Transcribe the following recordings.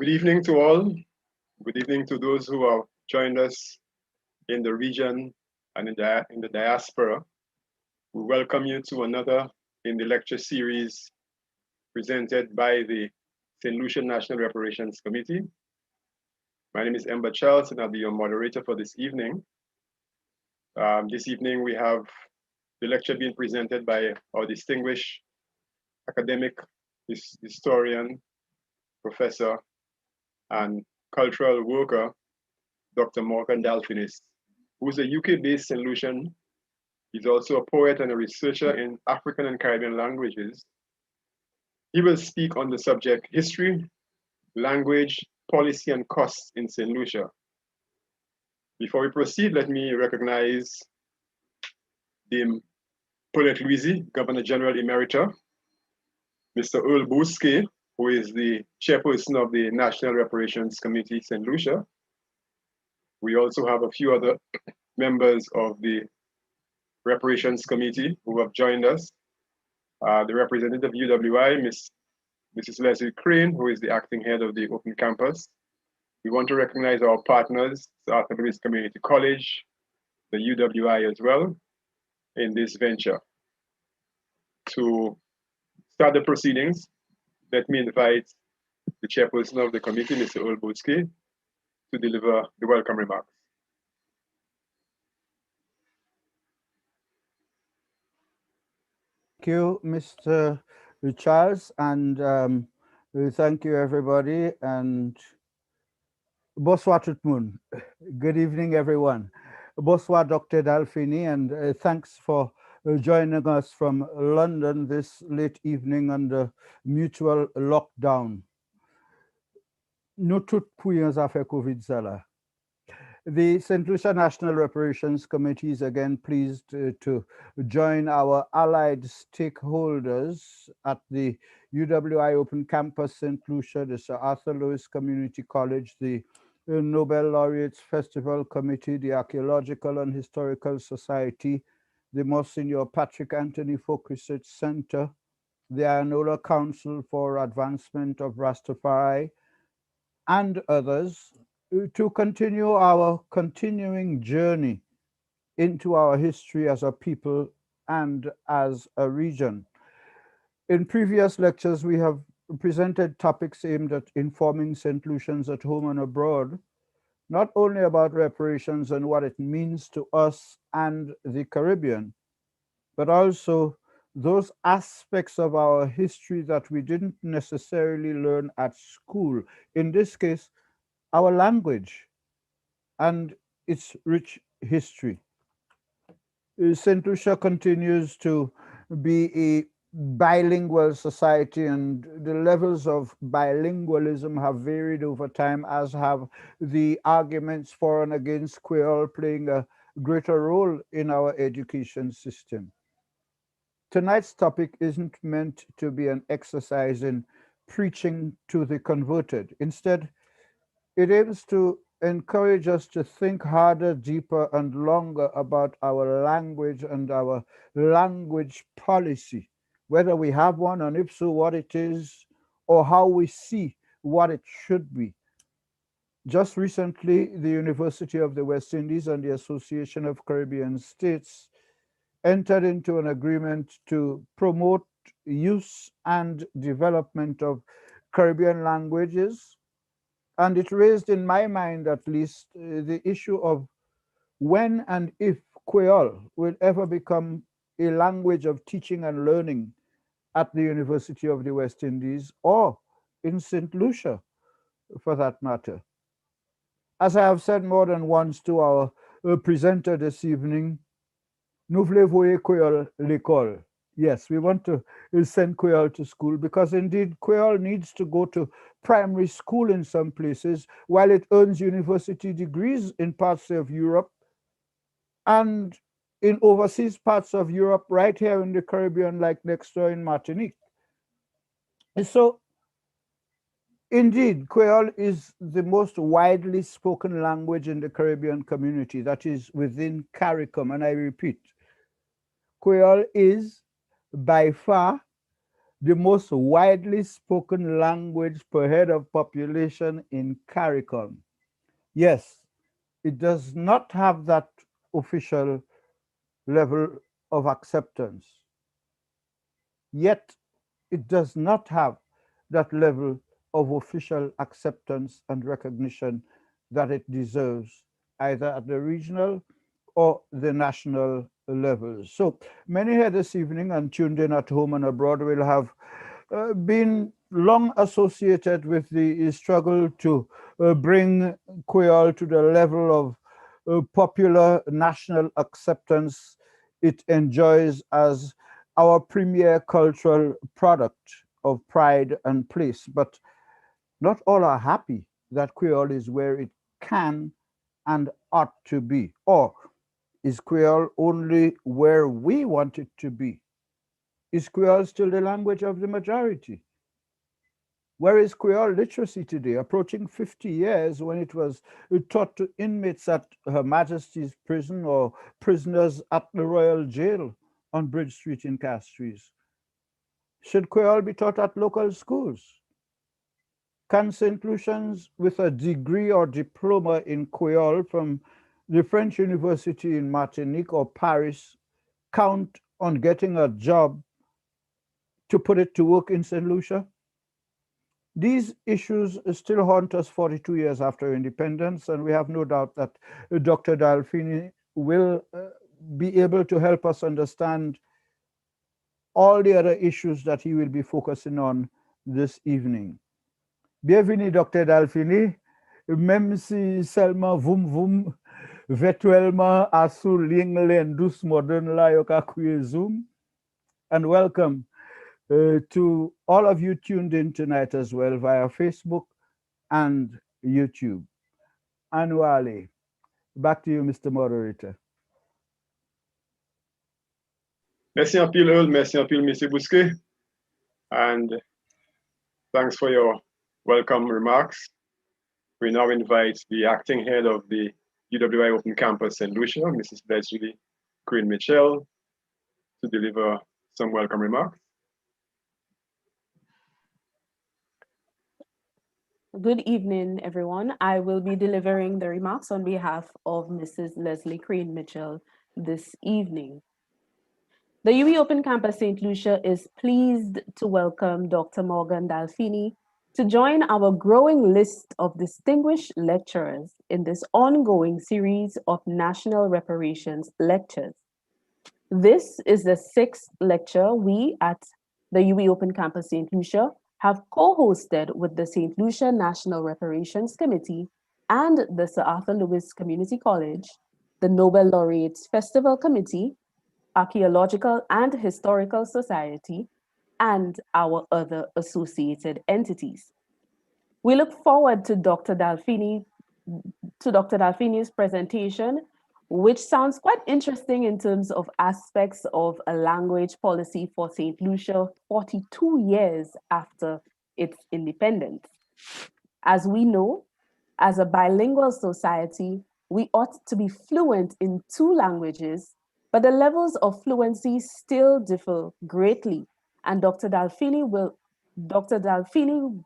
Good evening to all. Good evening to those who have joined us in the region and in the diaspora. We welcome you to another in the lecture series presented by the St. Lucia National Reparations Committee. My name is Ember Charles and I'll be your moderator for this evening. This evening we have the lecture being presented by our distinguished academic historian, professor, and cultural worker, Dr. Morgan Dolphinus, who is a UK-based St. Lucian. He's also a poet and a researcher in African and Caribbean languages. He will speak on the subject history, language, policy, and costs in St. Lucia. Before we proceed, let me recognize the Poet Louisi, Governor General Emerita, Mr. Earl Bousquet, who is the chairperson of the National Reparations Committee, St. Lucia. We also have a few other members of the Reparations Committee who have joined us. The representative of UWI, Mrs. Leslie Crane, who is the acting head of the Open Campus. We want to recognize our partners, the Arthur Lewis Community College, the UWI as well, in this venture. To start the proceedings, let me invite the chairperson of the committee, Mr. Earl Bousquet, to deliver the welcome remarks. Thank you, Mr. Charles, and thank you, everybody, and bonsoir tout le monde. Good evening, everyone. Bonsoir, Dr. Dalfini, and thanks for joining us from London this late evening under mutual lockdown. Nous tout pouillons affaire COVID ça là. The St. Lucia National Reparations Committee is again pleased to join our allied stakeholders at the UWI Open Campus St. Lucia, the Sir Arthur Lewis Community College, the Nobel Laureates Festival Committee, the Archaeological and Historical Society, the Monsignor Patrick Anthony Folk Research Center, the Ionola Council for Advancement of Rastafari, and others, to continue our continuing journey into our history as a people and as a region. In previous lectures, we have presented topics aimed at informing St. Lucians at home and abroad, not only about reparations and what it means to us and the Caribbean, but also those aspects of our history that we didn't necessarily learn at school. In this case, our language and its rich history. St. Lucia continues to be a bilingual society, and the levels of bilingualism have varied over time, as have the arguments for and against Creole playing a greater role in our education system. Tonight's topic isn't meant to be an exercise in preaching to the converted. Instead, it aims to encourage us to think harder, deeper, and longer about our language and our language policy, whether we have one, and if so, what it is, or how we see what it should be. Just recently, the University of the West Indies and the Association of Caribbean States entered into an agreement to promote use and development of Caribbean languages. And it raised in my mind, at least, the issue of when and if Creole will ever become a language of teaching and learning at the University of the West Indies or in St. Lucia, for that matter. As I have said more than once to our presenter this evening, nous voulons voir Creole l'école. Yes, we want to send Creole to school because indeed Creole needs to go to primary school in some places while it earns university degrees in parts of Europe and in overseas parts of Europe, right here in the Caribbean, like next door in Martinique. And so, indeed, Creole is the most widely spoken language in the Caribbean community, that is within CARICOM, and I repeat, Creole is by far the most widely spoken language per head of population in CARICOM. Yes, it does not have that official level of acceptance, yet it does not have that level of official acceptance and recognition that it deserves, either at the regional or the national levels. So many here this evening and tuned in at home and abroad will have been long associated with the struggle to bring Creole to the level of popular national acceptance it enjoys as our premier cultural product of pride and place. But not all are happy that Creole is where it can and ought to be. Or is Creole only where we want it to be? Is Creole still the language of the majority? Where is Creole literacy today, approaching 50 years when it was taught to inmates at Her Majesty's prison or prisoners at the Royal Jail on Bridge Street in Castries? Should Creole be taught at local schools? Can St. Lucians with a degree or diploma in Creole from the French University in Martinique or Paris count on getting a job to put it to work in St. Lucia? These issues still haunt us 42 years after independence, and we have no doubt that Dr. Dalfini will be able to help us understand all the other issues that he will be focusing on this evening. Bienvenue, Dr. Dalfini. Même si seulement voum voum virtuellement à sous ligne douce moderne là yo ka Zoom, and welcome to all of you tuned in tonight as well via Facebook and YouTube. Annually. Back to you, Mr. Moderator. Merci en pile, Earl. Merci en pile, Mr. Bousquet. And thanks for your welcome remarks. We now invite the acting head of the UWI Open Campus St. Lucia, Mrs. Leslie Queen Mitchell, to deliver some welcome remarks. Good evening, everyone. I will be delivering the remarks on behalf of Mrs. Leslie Crane Mitchell this evening. The UWI Open Campus St. Lucia is pleased to welcome Dr. Morgan Dolphini to join our growing list of distinguished lecturers in this ongoing series of National Reparations lectures. This is the sixth lecture we at the UWI Open Campus St. Lucia have co-hosted with the St. Lucia National Reparations Committee and the Sir Arthur Lewis Community College, the Nobel Laureates Festival Committee, Archaeological and Historical Society, and our other associated entities. We look forward to Dr. Dolphini's presentation, which sounds quite interesting in terms of aspects of a language policy for St. Lucia 42 years after its independence. As we know, as a bilingual society, we ought to be fluent in two languages, but the levels of fluency still differ greatly, and Dr. Dolphini's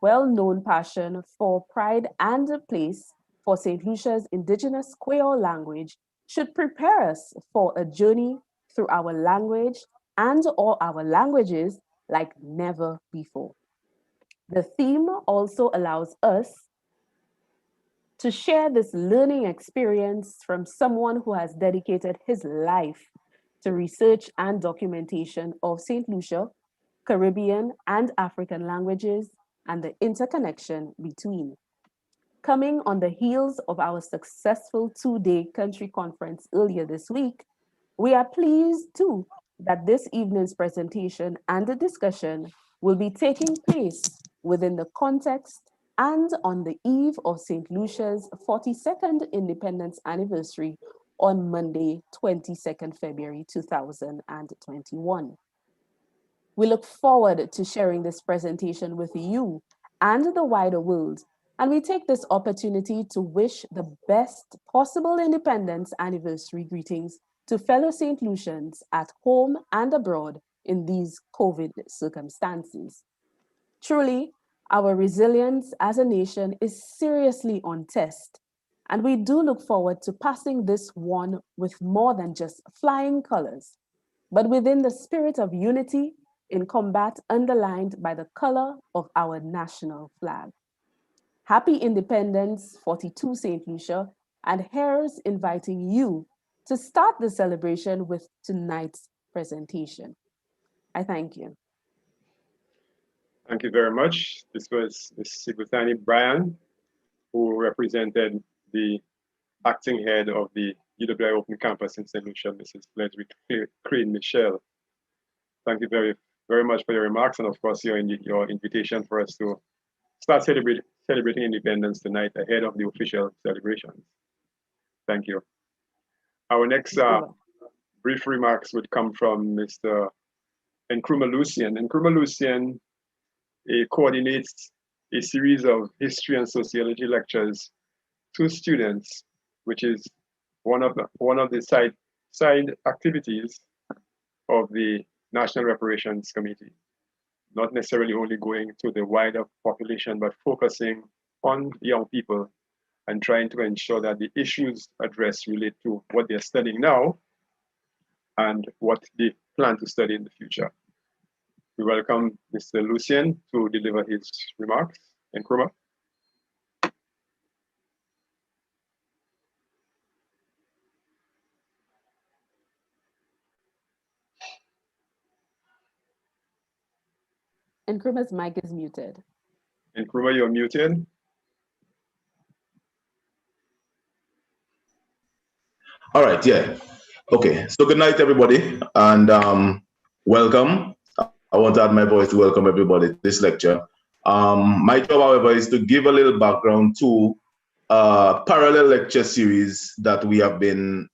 well-known passion for pride and place for St. Lucia's indigenous Creole language should prepare us for a journey through our language and or our languages like never before. The theme also allows us to share this learning experience from someone who has dedicated his life to research and documentation of St. Lucia, Caribbean and African languages, and the interconnection between. Coming on the heels of our successful two-day country conference earlier this week, we are pleased too that this evening's presentation and the discussion will be taking place within the context and on the eve of St. Lucia's 42nd independence anniversary on Monday, 22nd February 2021. We look forward to sharing this presentation with you and the wider world, and we take this opportunity to wish the best possible independence anniversary greetings to fellow St. Lucians at home and abroad in these COVID circumstances. Truly, our resilience as a nation is seriously on test, and we do look forward to passing this one with more than just flying colors, but within the spirit of unity in combat underlined by the color of our national flag. Happy Independence 42 St. Lucia, and here's inviting you to start the celebration with tonight's presentation. I thank you. Thank you very much. This was Ms. Sigutani Bryan, who represented the acting head of the UWI Open Campus in St. Lucia, Mrs. Ledwick Crane Michelle. Thank you very, very much for your remarks and of course your invitation for us to start celebrating independence tonight ahead of the official celebrations. Thank you. Our next brief remarks would come from Mr. Nkrumah Lucian. Nkrumah Lucian coordinates a series of history and sociology lectures to students, which is one of the side activities of the National Reparations Committee. Not necessarily only going to the wider population, but focusing on young people and trying to ensure that the issues addressed relate to what they're studying now and what they plan to study in the future. We welcome Mr. Lucian to deliver his remarks. Nkrumah. Nkrumah's mic is muted. Nkrumah, you're muted. All right, yeah. Okay, so good night, everybody, and welcome. I want to add my voice to welcome everybody to this lecture. My job, however, is to give a little background to a parallel lecture series that we have been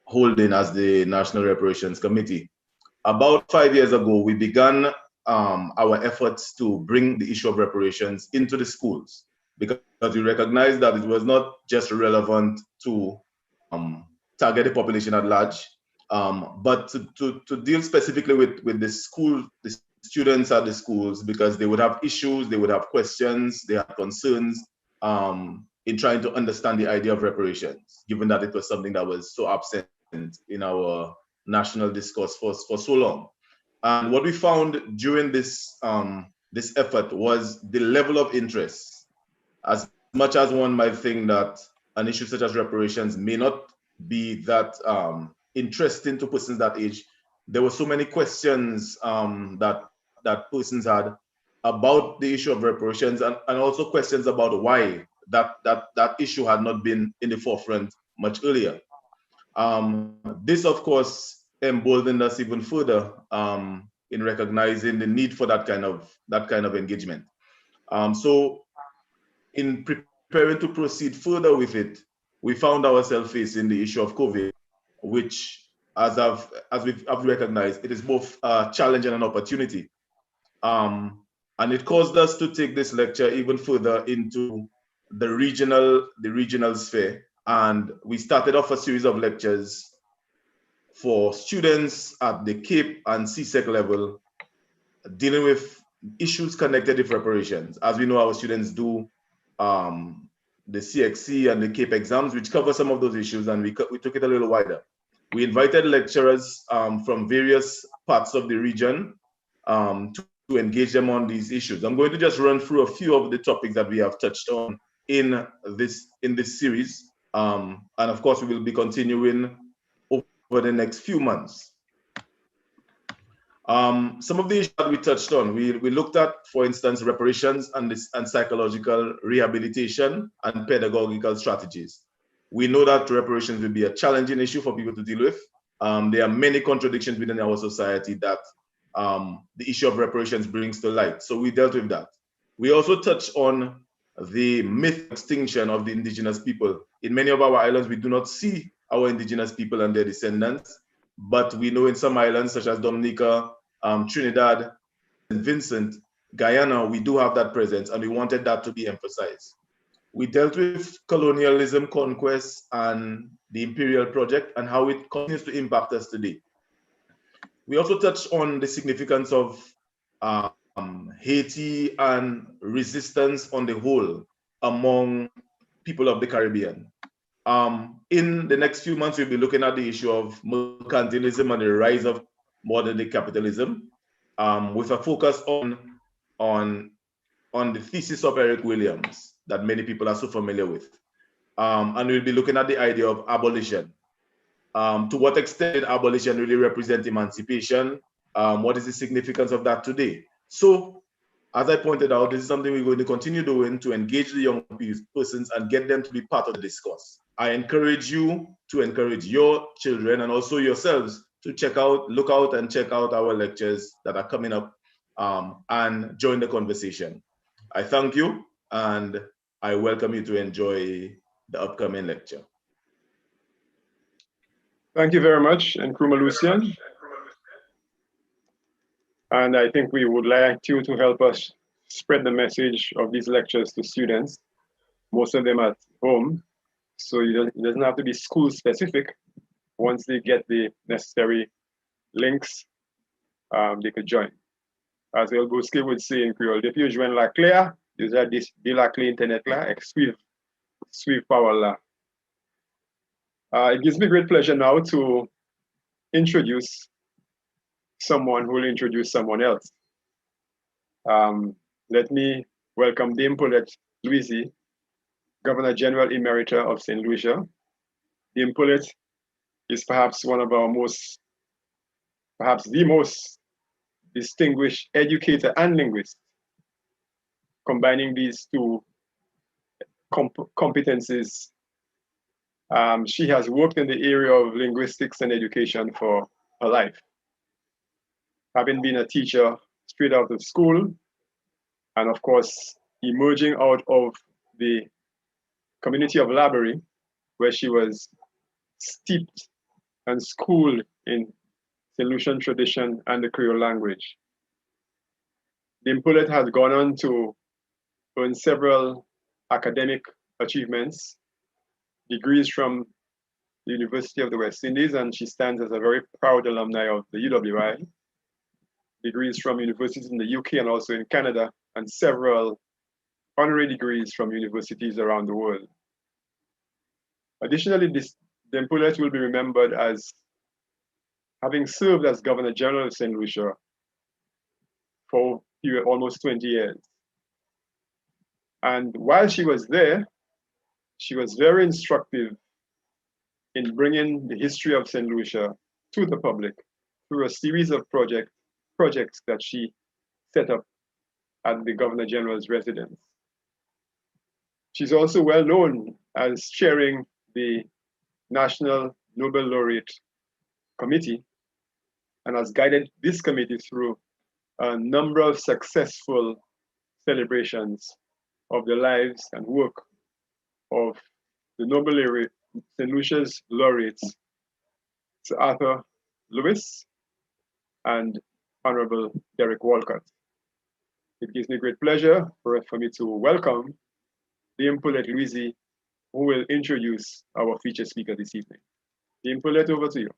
holding as the National Reparations Committee. About 5 years ago, we began our efforts to bring the issue of reparations into the schools because we recognized that it was not just relevant to target the population at large, but to deal specifically with the students at the schools, because they would have issues, they would have questions, they have concerns in trying to understand the idea of reparations, given that it was something that was so absent in our national discourse for so long. And what we found during this effort was the level of interest. As much as one might think that an issue such as reparations may not be that interesting to persons that age, there were so many questions that persons had about the issue of reparations, and also questions about why that issue had not been in the forefront much earlier. This, of course, emboldened us even further in recognizing the need for that kind of engagement. So, in preparing to proceed further with it, we found ourselves facing the issue of COVID, which, as we've recognized, it is both a challenge and an opportunity. And it caused us to take this lecture even further into the regional sphere. And we started off a series of lectures for students at the Cape and CSEC level, dealing with issues connected with reparations. As we know, our students do the CXC and the Cape exams, which cover some of those issues, and we took it a little wider. We invited lecturers from various parts of the region to engage them on these issues. I'm going to just run through a few of the topics that we have touched on in this series, and of course we will be continuing over the next few months. Some of the issues that we touched on, we looked at, for instance, reparations and psychological rehabilitation and pedagogical strategies. We know that reparations will be a challenging issue for people to deal with. There are many contradictions within our society that the issue of reparations brings to light. So we dealt with that. We also touched on the myth extinction of the indigenous people. In many of our islands, we do not see our indigenous people and their descendants, but we know in some islands such as Dominica, Trinidad, and Vincent, Guyana, we do have that presence, and we wanted that to be emphasized. We dealt with colonialism, conquest, and the imperial project, and how it continues to impact us today. We also touched on the significance of Haiti and resistance on the whole among people of the Caribbean. In the next few months, we'll be looking at the issue of mercantilism and the rise of modern day capitalism, with a focus on the thesis of Eric Williams that many people are so familiar with. And we'll be looking at the idea of abolition. To what extent did abolition really represent emancipation? What is the significance of that today? So, as I pointed out, this is something we're going to continue doing to engage the young persons and get them to be part of the discourse. I encourage you to encourage your children and also yourselves to look out and check out our lectures that are coming up, and join the conversation. I thank you, and I welcome you to enjoy the upcoming lecture. Thank you very much, Nkrumah Lucia. And I think we would like you to help us spread the message of these lectures to students, most of them at home. So it doesn't have to be school specific. Once they get the necessary links, they could join. As El Bosque would say in Creole, depuis you join la claire, you are this de la clé internet là, suivre power là. It gives me great pleasure now to introduce someone who will introduce someone else. Let me welcome Dame Paulette Louisy, Governor General Emerita of St. Lucia. Dame Paulette is perhaps one of our perhaps the most distinguished educator and linguist, combining these two competencies. She has worked in the area of linguistics and education for her life, having been a teacher straight out of school, and of course, emerging out of the community of Laborie, where she was steeped and schooled in St. Lucian tradition and the Creole language. Dame Paulette has gone on to earn several academic achievements, degrees from the University of the West Indies, and she stands as a very proud alumni of the UWI, degrees from universities in the UK and also in Canada, and several honorary degrees from universities around the world. Additionally, Dame Paulette will be remembered as having served as Governor General of St. Lucia for almost 20 years. And while she was there, she was very instructive in bringing the history of St. Lucia to the public through a series of projects that she set up at the Governor General's residence. She's also well known as chairing the National Nobel Laureate Committee and has guided this committee through a number of successful celebrations of the lives and work of the Nobel Laureate, St. Lucia's laureates, Sir Arthur Lewis and Honorable Derek Walcott. It gives me great pleasure for me to welcome Dame Paulette Louisy, who will introduce our featured speaker this evening. Dame Paulette, over to you.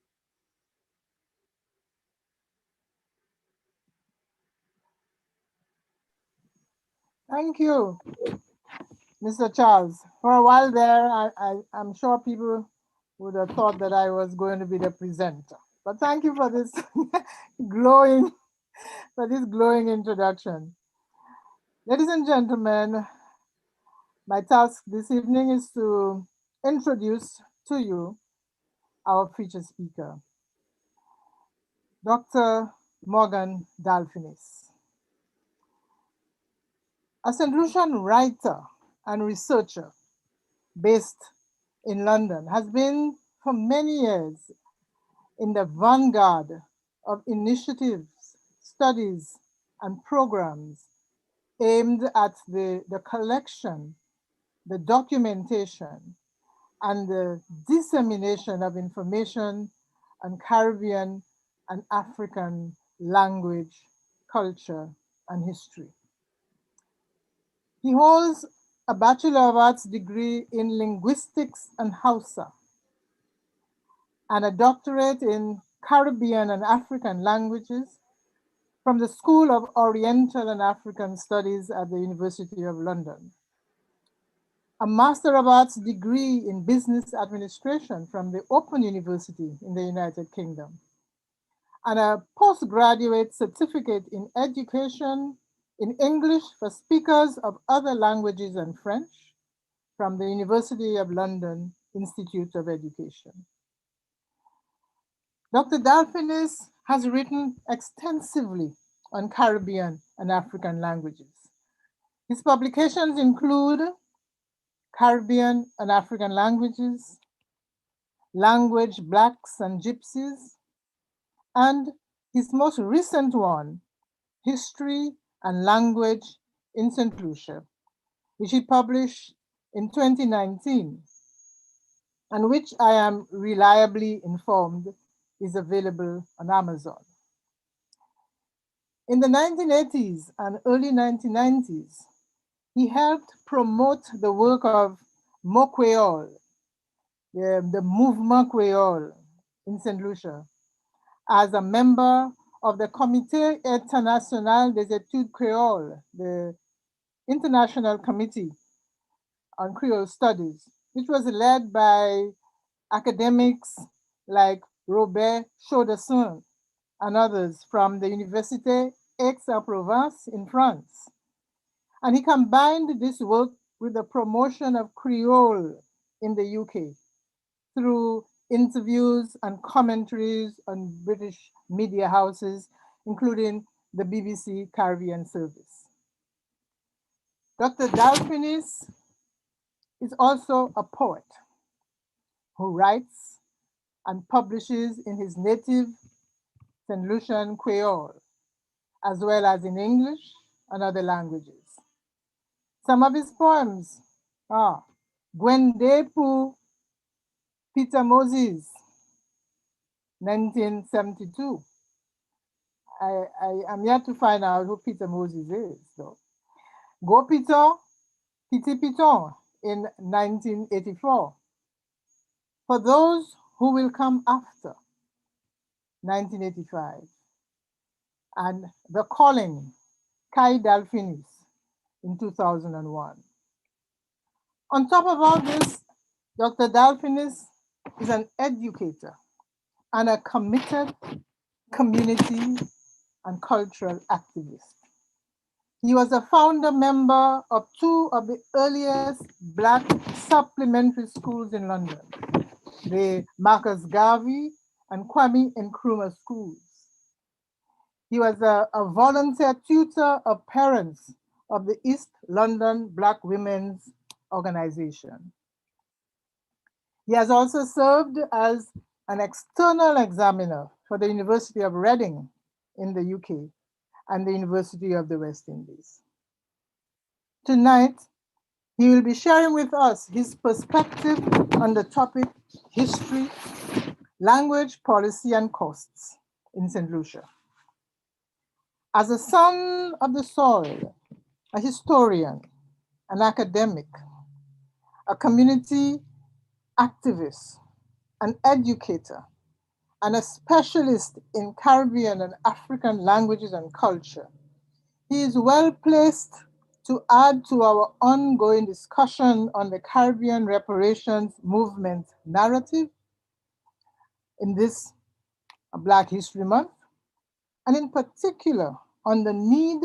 Thank you, Mr. Charles. For a while there, I'm sure people would have thought that I was going to be the presenter. But thank you for this glowing introduction. Ladies and gentlemen, my task this evening is to introduce to you our featured speaker, Dr. Morgan Dolphinus. A St. Lucian writer and researcher based in London, has been for many years in the vanguard of initiatives, studies, and programs aimed at the collection, the documentation, and the dissemination of information on Caribbean and African language, culture, and history. He holds a Bachelor of Arts degree in Linguistics and Hausa, and a doctorate in Caribbean and African Languages from the School of Oriental and African Studies at the University of London, a Master of Arts degree in Business Administration from the Open University in the United Kingdom, and a postgraduate certificate in education in English for speakers of other languages and French from the University of London Institute of Education. Dr. Dolphinus has written extensively on Caribbean and African languages. His publications include Caribbean and African Languages, Language, Blacks and Gypsies, and his most recent one, History and Language in St. Lucia, which he published in 2019, and which I am reliably informed is available on Amazon. In the 1980s and early 1990s, he helped promote the work of Mo-Creole, the Mouvement Creole in St. Lucia, as a member of the Comité International des Études Créoles, the International Committee on Creole Studies, which was led by academics like Robert Chaudessin and others from the Université Aix-en-Provence in France. And he combined this work with the promotion of Creole in the UK through interviews and commentaries on British media houses, including the BBC Caribbean Service. Dr. Dolphinus is also a poet who writes and publishes in his native St. Lucian Creole, as well as in English and other languages. Some of his poems are Gwende pour Peter Moses, 1972. I am yet to find out who Peter Moses is, though. Go Piton, Petit Piton in 1984. For those who will come after, 1985. And The Calling, Kai Dolphinus in 2001. On top of all this, Dr. Dolphinus is an educator and a committed community and cultural activist. He was a founder member of two of the earliest Black supplementary schools in London, the Marcus Garvey and Kwame Nkrumah schools. He was a volunteer tutor of parents of the East London Black Women's Organization. He has also served as an external examiner for the University of Reading in the UK and the University of the West Indies. Tonight, he will be sharing with us his perspective on the topic history, language, policy, and costs in St. Lucia. As a son of the soil, a historian, an academic, a community activist, an educator, and a specialist in Caribbean and African languages and culture, he is well placed to add to our ongoing discussion on the Caribbean reparations movement narrative in this Black History Month, and in particular on the need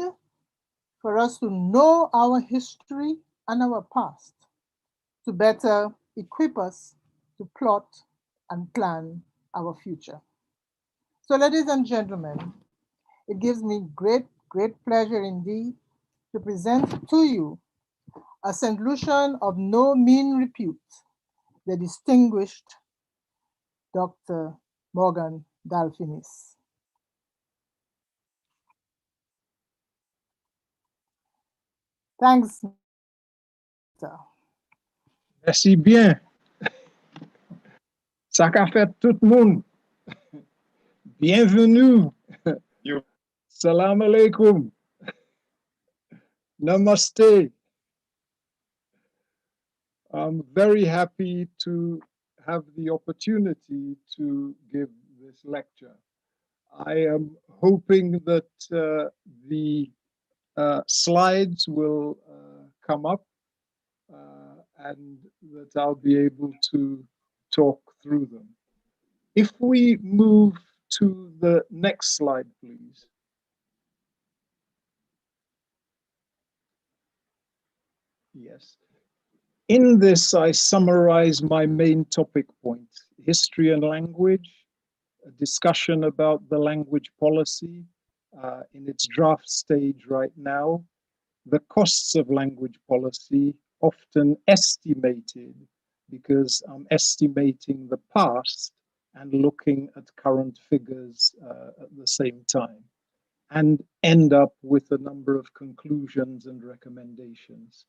for us to know our history and our past to better equip us to plot and plan our future. So, ladies and gentlemen, it gives me great pleasure indeed to present to you a St. Lucian of no mean repute, the distinguished Dr. Morgan Dolphinus. Thanks. Merci bien. Ça qu'a fait tout le monde. Bienvenue. Salam alaikum. Namaste. I'm very happy to have the opportunity to give this this lecture. I am hoping that the slides will come up and that I'll be able to talk through them. If we move to the next slide, please. Yes. In this, I summarize my main topic points: history and language, a discussion about the language policy in its draft stage right now, the costs of language policy, often estimated, because I'm estimating the past and looking at current figures at the same time, and end up with a number of conclusions and recommendations.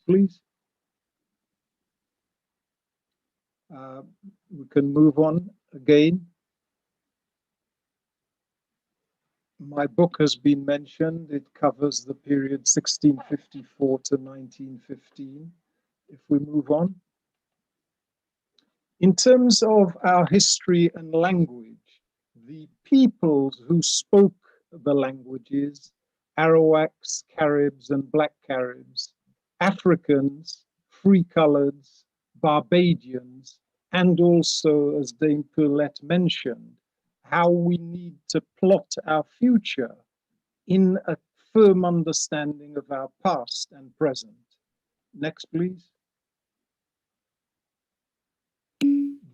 Please. We can move on again. My book has been mentioned. It covers the period 1654 to 1915. If we move on. In terms of our history and language, the peoples who spoke the languages, Arawaks, Caribs, and Black Caribs, Africans, free-coloreds, Barbadians, and also, as Dame Perlette mentioned, how we need to plot our future in a firm understanding of our past and present. Next, please.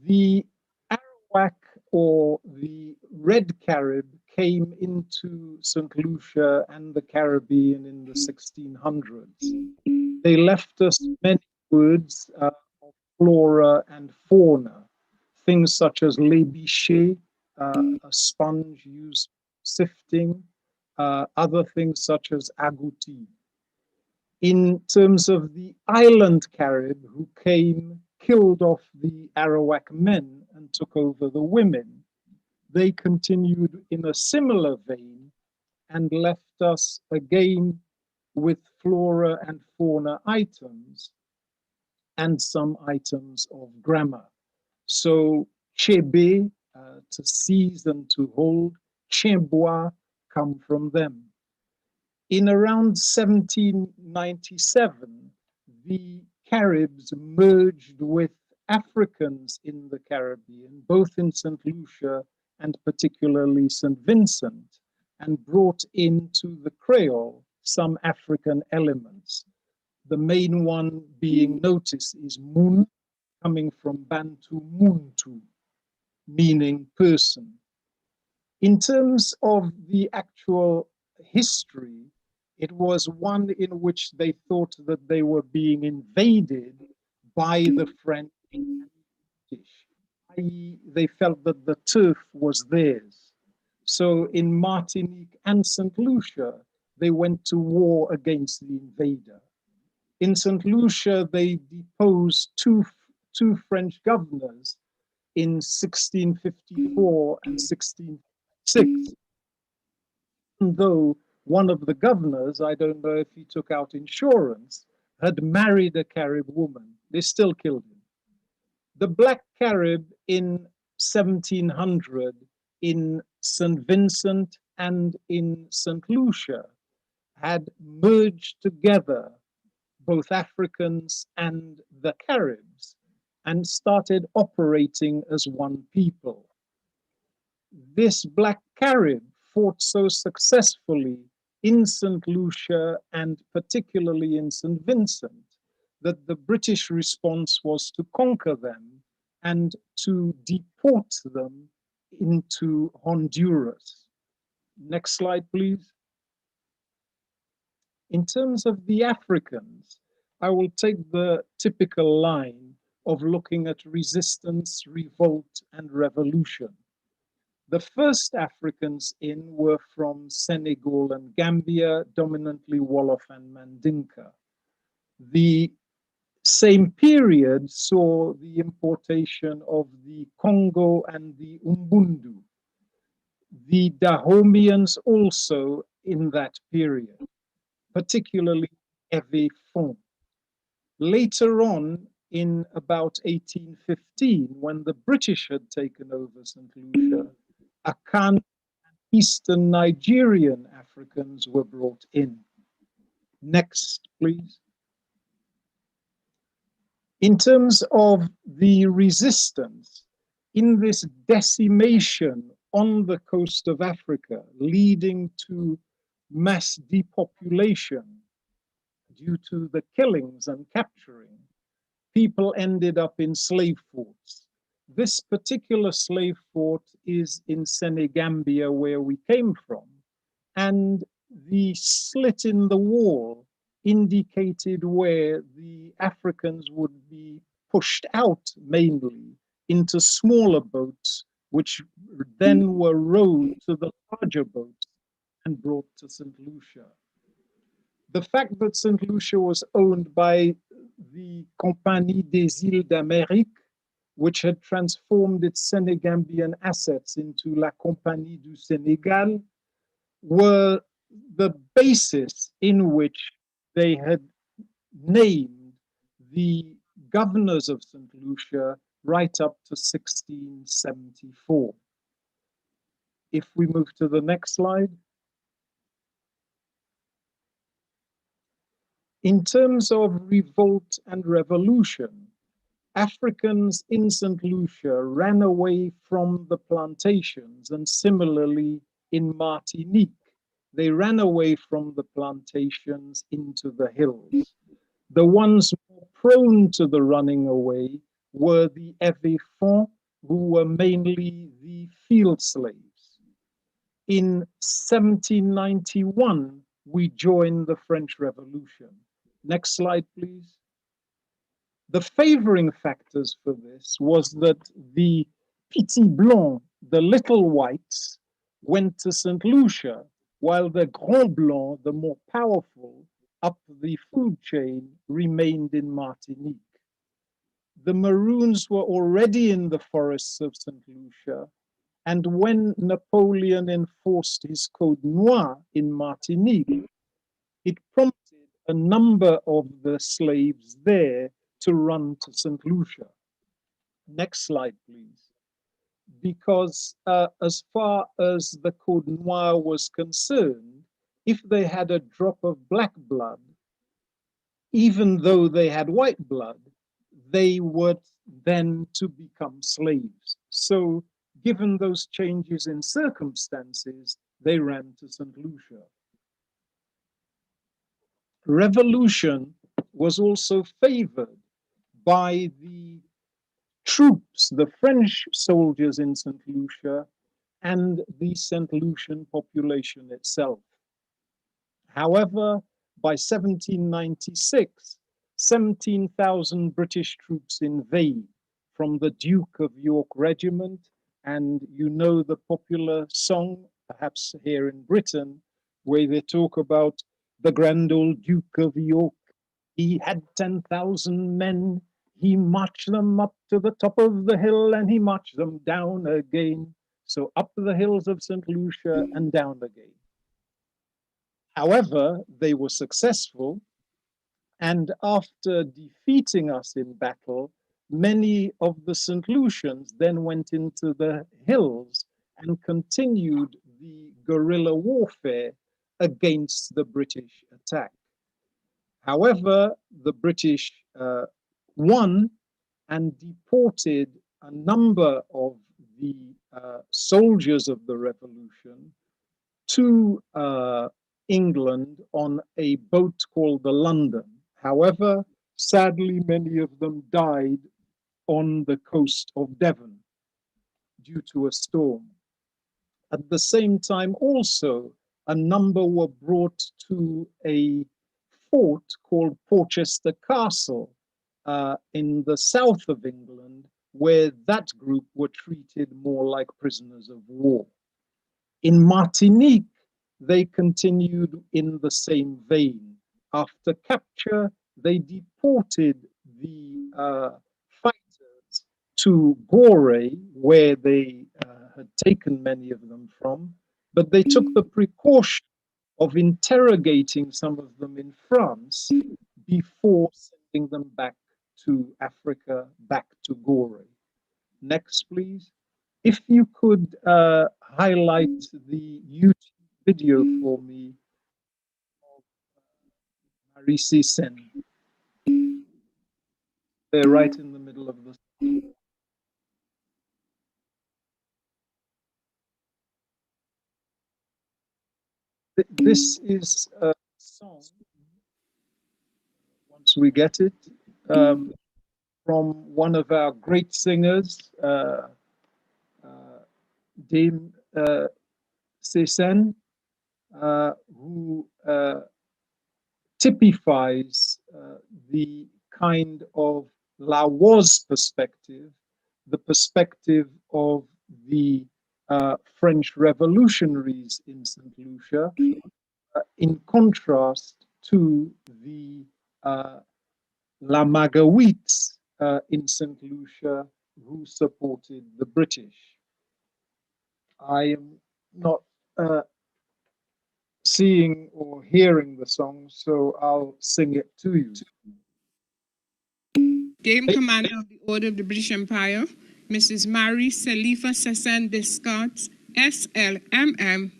The Arawak or the Red Carib came into St. Lucia and the Caribbean in the 1600s. They left us many words of flora and fauna, things such as les bichets, a sponge used for sifting, other things such as agouti. In terms of the island Carib who came, killed off the Arawak men and took over the women, they continued in a similar vein and left us again with flora and fauna items and some items of grammar. So chebe, to seize and to hold, chimbois come from them. In around 1797, the Caribs merged with Africans in the Caribbean, both in St. Lucia and particularly St. Vincent, and brought into the Creole some African elements. The main one being noticed is mun, coming from Bantu muntu, meaning person. In terms of the actual history, it was one in which they thought that they were being invaded by the French and British, i.e. they felt that the turf was theirs. So in Martinique and St. Lucia, they went to war against the invader. In St. Lucia, they deposed two French governors in 1654 and 1656, though one of the governors, I don't know if he took out insurance, had married a Carib woman. They still killed him. The Black Carib in 1700 in St. Vincent and in St. Lucia had merged together both Africans and the Caribs and started operating as one people. This Black Carib fought so successfully in St. Lucia and particularly in St. Vincent that the British response was to conquer them and to deport them into Honduras. Next slide, please. In terms of the Africans, I will take the typical line of looking at resistance, revolt, and revolution. The first Africans in were from Senegal and Gambia, dominantly Wolof and Mandinka. The same period saw the importation of the Congo and the Umbundu. The Dahomians also in that period, particularly Evé Fon. Later on, in about 1815, when the British had taken over St. Lucia, Akan Eastern Nigerian Africans were brought in. Next, please. In terms of the resistance, in this decimation on the coast of Africa, leading to mass depopulation due to the killings and capturing, people ended up in slave forts. This particular slave fort is in Senegambia, where we came from, and the slit in the wall indicated where the Africans would be pushed out mainly into smaller boats, which then were rowed to the larger boats and brought to St. Lucia. The fact that St. Lucia was owned by the Compagnie des Îles d'Amérique, which had transformed its Senegambian assets into La Compagnie du Sénégal, were the basis in which they had named the governors of St. Lucia right up to 1674. If we move to the next slide. In terms of revolt and revolution, Africans in St. Lucia ran away from the plantations, and similarly in Martinique, they ran away from the plantations into the hills. The ones more prone to the running away were the Évéfons, who were mainly the field slaves. In 1791, we joined the French Revolution. Next slide, please. The favoring factors for this was that the Petits Blancs, the little whites, went to St. Lucia, while the Grands Blancs, the more powerful, up the food chain, remained in Martinique. The Maroons were already in the forests of St. Lucia, and when Napoleon enforced his Code Noir in Martinique, it prompted a number of the slaves there to run to St. Lucia. Next slide, please. Because as far as the Code Noir was concerned, if they had a drop of black blood, even though they had white blood, they were then to become slaves. So given those changes in circumstances, they ran to St. Lucia. Revolution was also favored by the troops, the French soldiers in St. Lucia, and the St. Lucian population itself. However, by 1796, 17,000 British troops invade from the Duke of York Regiment, and you know the popular song, perhaps here in Britain, where they talk about the grand old Duke of York. He had 10,000 men. He marched them up to the top of the hill, and he marched them down again. So up the hills of St. Lucia and down again. However, they were successful, and after defeating us in battle, many of the St. Lucians then went into the hills and continued the guerrilla warfare against the British attack. However, the British won and deported a number of the soldiers of the revolution to England on a boat called the London. However, sadly, many of them died on the coast of Devon due to a storm. At the same time, also, a number were brought to a fort called Porchester Castle in the south of England, where that group were treated more like prisoners of war. In Martinique, they continued in the same vein. After capture, they deported the fighters to Gorée, where they had taken many of them from, but they took the precaution of interrogating some of them in France before sending them back to Africa, back to Gore. Next, please. If you could highlight the YouTube video for me of Marisi Sen. They're right in the middle of the song. This is a song, once we get it, from one of our great singers, Dame Sesen, who typifies the kind of Laois perspective, the perspective of the French revolutionaries in St. Lucia, in contrast to the La Magawites in St. Lucia who supported the British. I am not seeing or hearing the song, so I'll sing it to you. Dame Commander of the Order of the British Empire, Mrs. Marie Selifa Sesen Descartes, SLMM,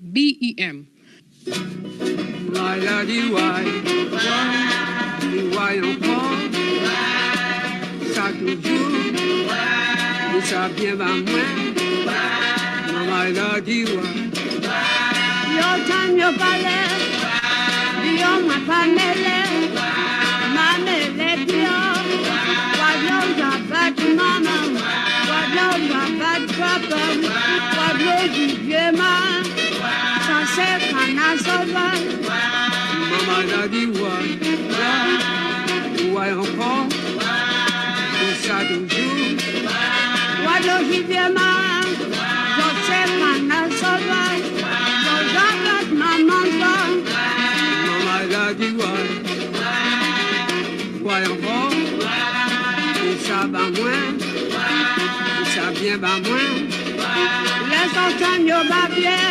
Laisse entendre ma bien,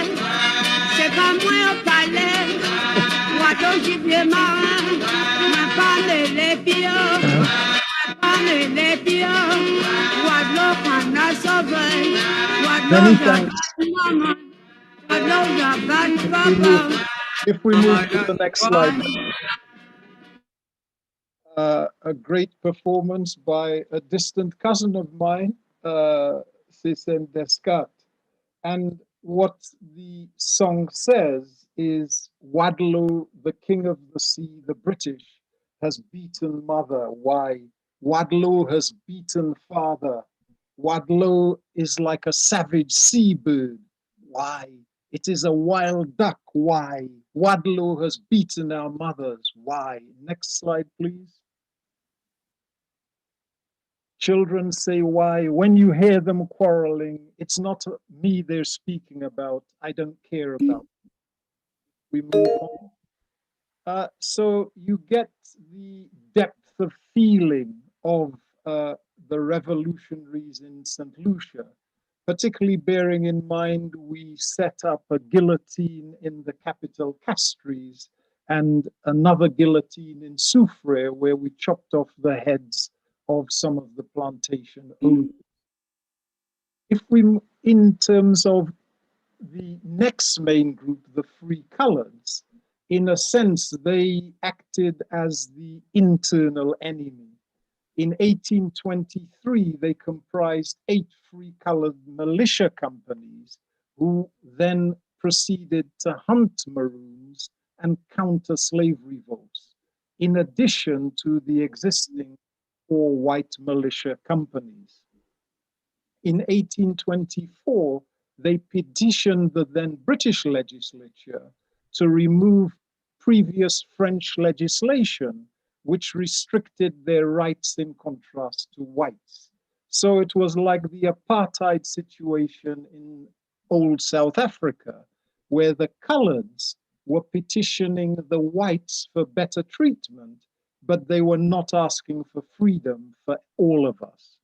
c'est pas moi au palais. Wato gibier marin, ma panne les pieds, ma panne les pieds. Wadlo kana sauvé, wadlo mama, wadlo bad papa. If we move to the next slide. A great performance by a distant cousin of mine, Sesen Descartes. And what the song says is, Wadlow, the king of the sea, the British, has beaten mother. Why? Wadlow has beaten father. Wadlow is like a savage seabird. Why? It is a wild duck. Why? Wadlow has beaten our mothers. Why? Next slide, please. Children say why. When you hear them quarreling, it's not me they're speaking about. I don't care about. We move on. So you get the depth of feeling of the revolutionaries in St. Lucia, particularly bearing in mind we set up a guillotine in the capital Castries and another guillotine in Soufrière where we chopped off the heads of some of the plantation owners. If we, in terms of the next main group, the Free Coloreds, in a sense, they acted as the internal enemy. In 1823, they comprised 8 free-colored militia companies who then proceeded to hunt Maroons and counter slave revolts, in addition to the existing 4 white militia companies. In 1824, they petitioned the then British legislature to remove previous French legislation, which restricted their rights in contrast to whites. So it was like the apartheid situation in old South Africa, where the coloreds were petitioning the whites for better treatment, but they were not asking for freedom for all of us.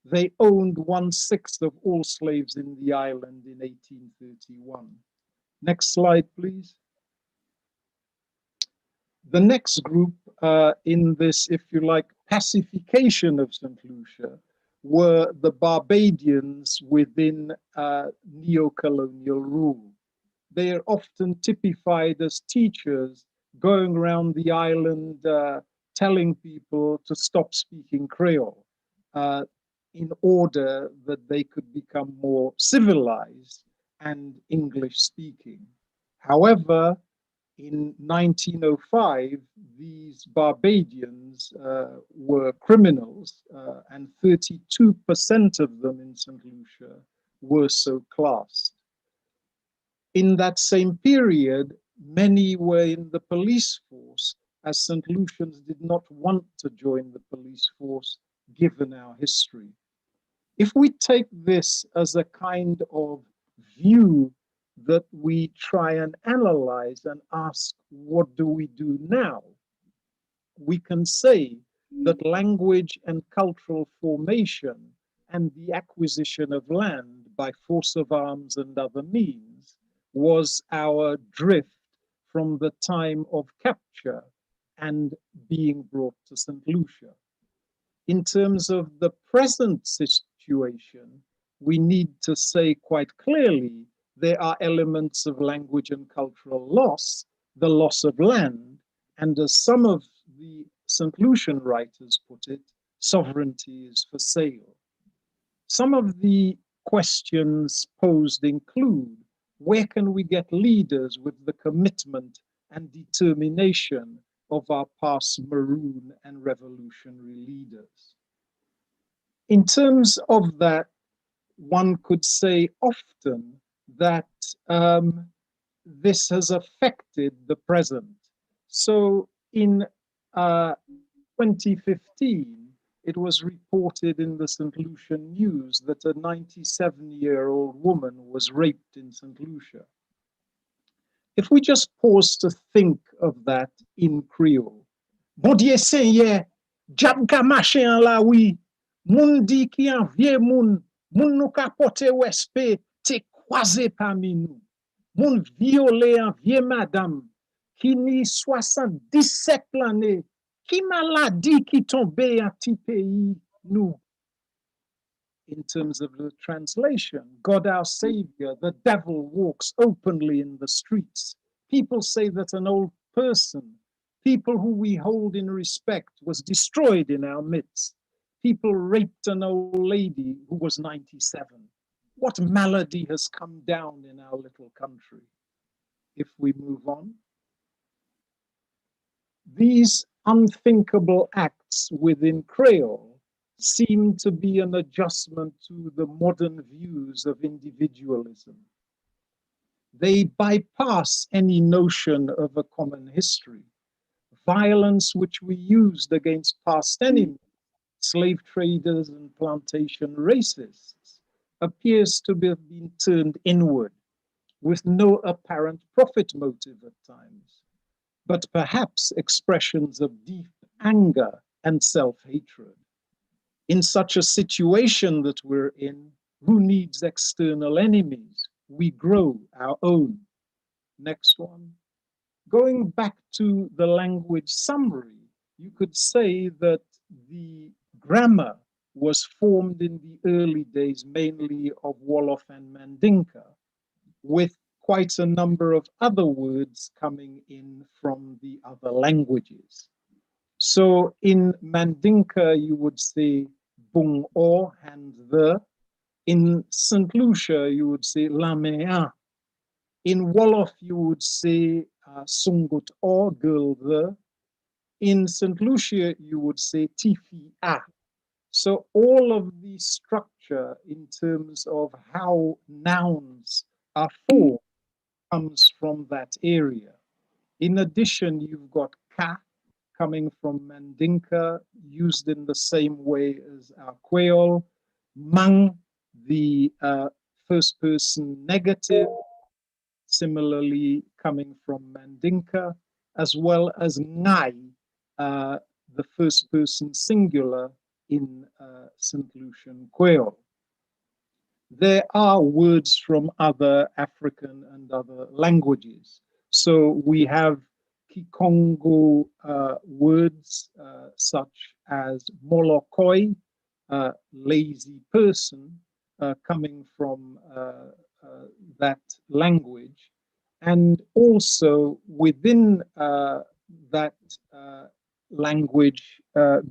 They owned 1/6 of all slaves in the island in 1831. Next slide, please. The next group in this, if you like, pacification of St. Lucia were the Barbadians within neo-colonial rule. They are often typified as teachers going around the island telling people to stop speaking Creole in order that they could become more civilized and English speaking. However, in 1905, these Barbadians were criminals, and 32% of them in St. Lucia were so classed. In that same period, many were in the police force, as St. Lucians did not want to join the police force, given our history. If we take this as a kind of view that we try and analyze and ask, what do we do now? We can say that language and cultural formation and the acquisition of land by force of arms and other means was our drift from the time of capture and being brought to St. Lucia. In terms of the present situation, we need to say quite clearly there are elements of language and cultural loss, the loss of land, and as some of the St. Lucian writers put it, sovereignty is for sale. Some of the questions posed include, where can we get leaders with the commitment and determination of our past Maroon and revolutionary leaders? In terms of that, one could say often that this has affected the present. So in 2015, it was reported in the St. Lucian News that a 97-year-old woman was raped in St. Lucia. If we just pause to think of that in Creole, bon Dieu Seigneur, jab ka marché en la oui, moun di ki an vie moun nou ka pote wespe te croisé parmi nous. Moun violé an vie madame, ki ni 77 l'année, ki maladi ki tombe an ti pays nou. In terms of the translation, God our Savior, the devil walks openly in the streets. People say that an old person, people who we hold in respect, was destroyed in our midst. People raped an old lady who was 97. What malady has come down in our little country? If we move on. These unthinkable acts within Creole seem to be an adjustment to the modern views of individualism. They bypass any notion of a common history. Violence which we used against past enemies, slave traders and plantation racists, appears to have been turned inward with no apparent profit motive at times, but perhaps expressions of deep anger and self-hatred. In such a situation that we're in, who needs external enemies? We grow our own. Next one. Going back to the language summary, you could say that the grammar was formed in the early days mainly of Wolof and Mandinka, with quite a number of other words coming in from the other languages. So in Mandinka, you would say bung o, hand the. In St. Lucia, you would say lamea. In Wolof, you would say sungut o, girl the. In St. Lucia, you would say tifi a. So all of the structure in terms of how nouns are formed comes from that area. In addition, you've got ka coming from Mandinka, used in the same way as our Creole. Mang, the first person negative, similarly coming from Mandinka, as well as ngai, the first person singular in St. Lucian Creole. There are words from other African and other languages. So we have Kikongo words such as molokoi, lazy person, coming from that language. And also within that language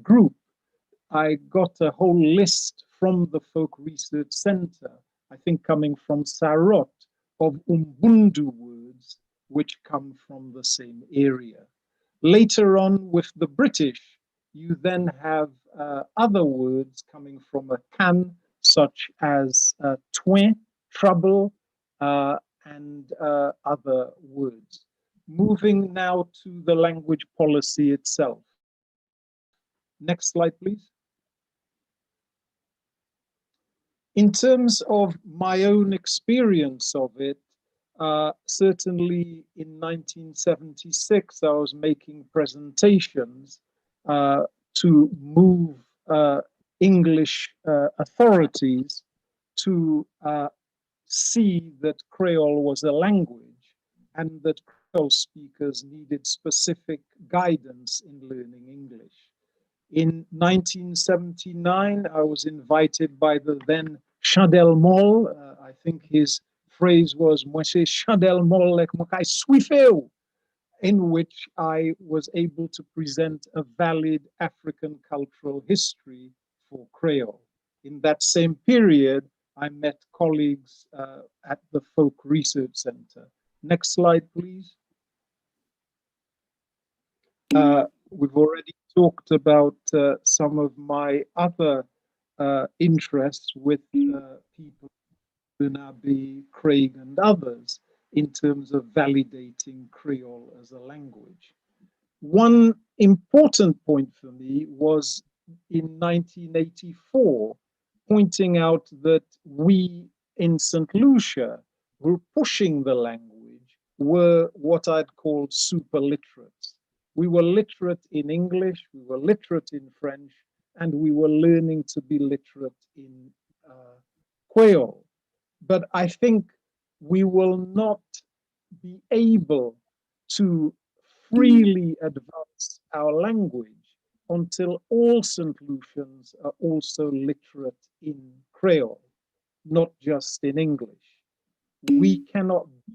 group, I got a whole list from the Folk Research Center, I think coming from Sarot, of Umbundu words, which come from the same area. Later on with the British, you then have other words coming from a Kan, such as twin, trouble, and other words. Moving now to the language policy itself. Next slide, please. In terms of my own experience of it, certainly in 1976, I was making presentations to move English authorities to see that Creole was a language and that Creole speakers needed specific guidance in learning English. In 1979, I was invited by the then Chandel Mol. I think his phrase was "Moi Chandel Mol like Mokai Swifeu," in which I was able to present a valid African cultural history for Creole. In that same period, I met colleagues at the Folk Research Center. Next slide, please. We've already talked about some of my other interests with people, Bunabi, Craig, and others in terms of validating Creole as a language. One important point for me was in 1984, pointing out that we in St. Lucia were pushing the language, were what I'd call super literates. We were literate in English, we were literate in French, and we were learning to be literate in Creole. But I think we will not be able to freely advance our language until all St. Lucians are also literate in Creole, not just in English. We cannot be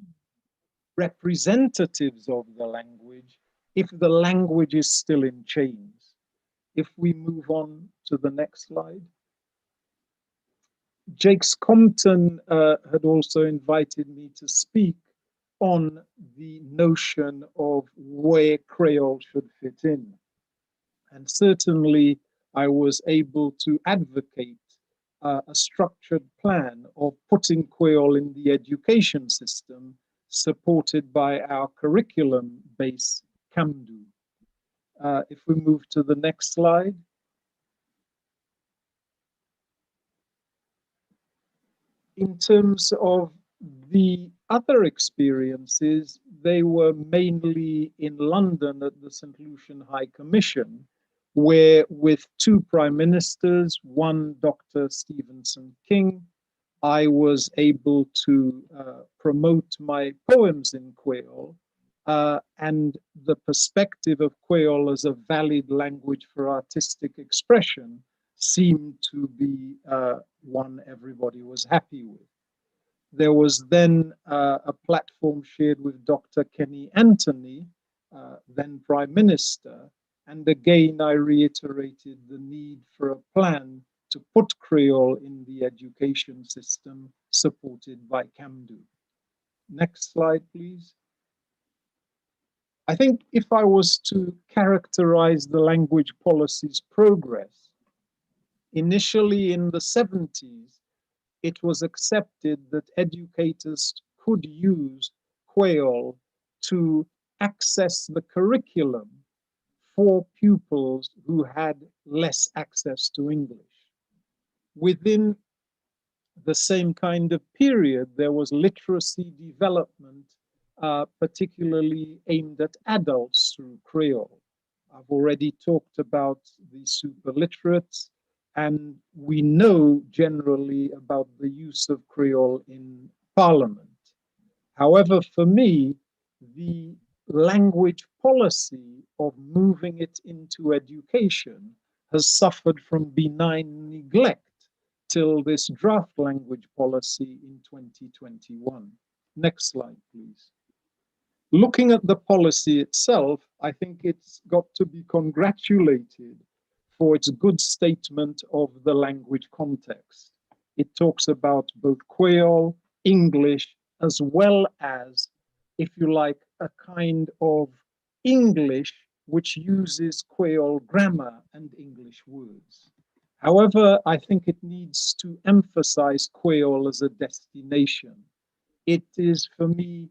representatives of the language if the language is still in chains. If we move on to the next slide. Jakes Compton had also invited me to speak on the notion of where Creole should fit in. And certainly I was able to advocate a structured plan of putting Creole in the education system, supported by our curriculum base, Camdu. If we move to the next slide. In terms of the other experiences, they were mainly in London at the St. Lucian High Commission, where with two prime ministers, one Dr. Stevenson King, I was able to promote my poems in Creole, and the perspective of Creole as a valid language for artistic expression seemed to be one everybody was happy with. There was then a platform shared with Dr. Kenny Anthony, then Prime Minister, and again I reiterated the need for a plan to put Creole in the education system supported by Camdu. Next slide, please. I think if I was to characterize the language policy's progress, initially in the 70s, it was accepted that educators could use Creole to access the curriculum for pupils who had less access to English. Within the same kind of period, there was literacy development, particularly aimed at adults through Creole. I've already talked about the super literates, and we know generally about the use of Creole in Parliament. However, for me, the language policy of moving it into education has suffered from benign neglect till this draft language policy in 2021. Next slide, please. Looking at the policy itself, I think it's got to be congratulated for its good statement of the language context. It talks about both Creole, English, as well as, if you like, a kind of English which uses Creole grammar and English words. However, I think it needs to emphasize Creole as a destination. It is, for me,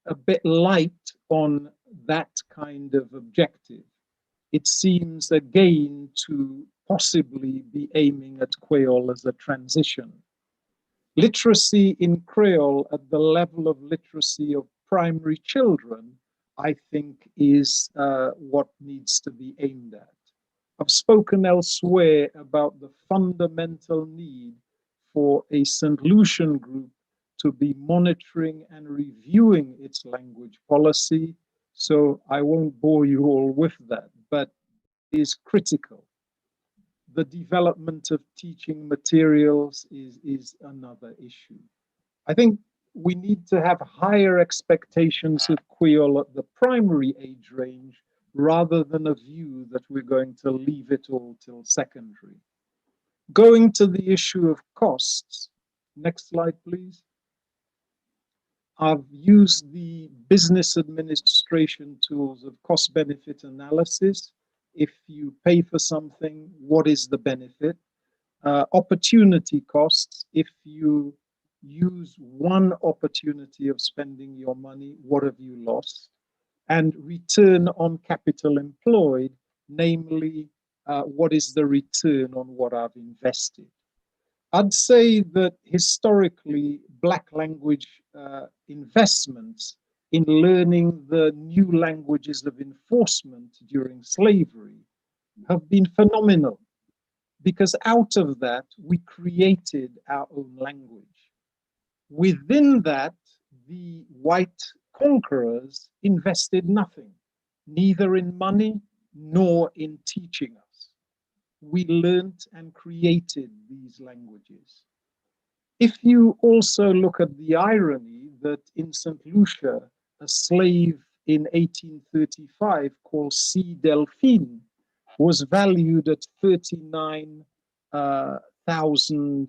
a bit light on that kind of objective. It seems again to possibly be aiming at Creole as a transition. Literacy in Creole at the level of literacy of primary children, I think, is what needs to be aimed at. I've spoken elsewhere about the fundamental need for a St. Lucian group to be monitoring and reviewing its language policy. So I won't bore you all with that, but it is critical. The development of teaching materials is another issue. I think we need to have higher expectations of Creole at the primary age range rather than a view that we're going to leave it all till secondary. Going to the issue of costs. Next slide, please. I've used the business administration tools of cost-benefit analysis. If you pay for something, what is the benefit? Opportunity costs. If you use one opportunity of spending your money, what have you lost? And return on capital employed, namely, what is the return on what I've invested? I'd say that historically, Black language investments in learning the new languages of enforcement during slavery have been phenomenal, because out of that, we created our own language. Within that, the white conquerors invested nothing, neither in money nor in teaching us. We learned and created these languages. If you also look at the irony that in St. Lucia, a slave in 1835 called C. Delphine was valued at 39,000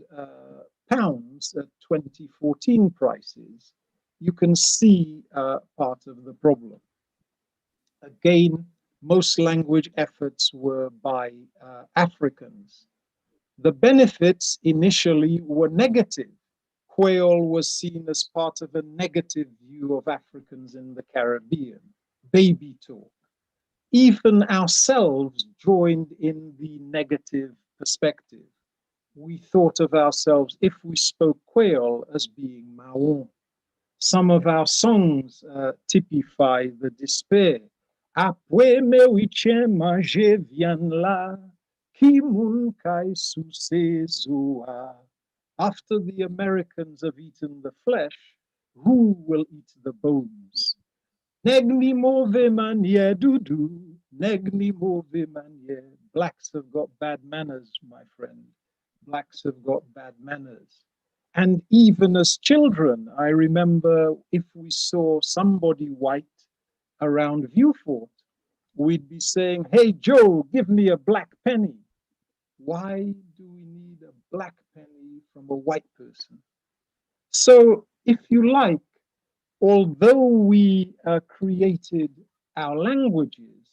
pounds at 2014 prices, you can see part of the problem. Again, most language efforts were by Africans. The benefits initially were negative. Creole was seen as part of a negative view of Africans in the Caribbean, baby talk. Even ourselves joined in the negative perspective. We thought of ourselves, if we spoke Creole, as being Maon. Some of our songs typify the despair. Apwe me wiche manje vian la, ki moun kai sou se zoa. After the Americans have eaten the flesh, who will eat the bones? Neg ni mauve manier doudou, neg ni mauve manier. Blacks have got bad manners, my friend. Blacks have got bad manners. And even as children, I remember if we saw somebody white around Viewfort, we'd be saying, hey, Joe, give me a black penny. Why do we need a black penny from a white person? So if you like, although we created our languages,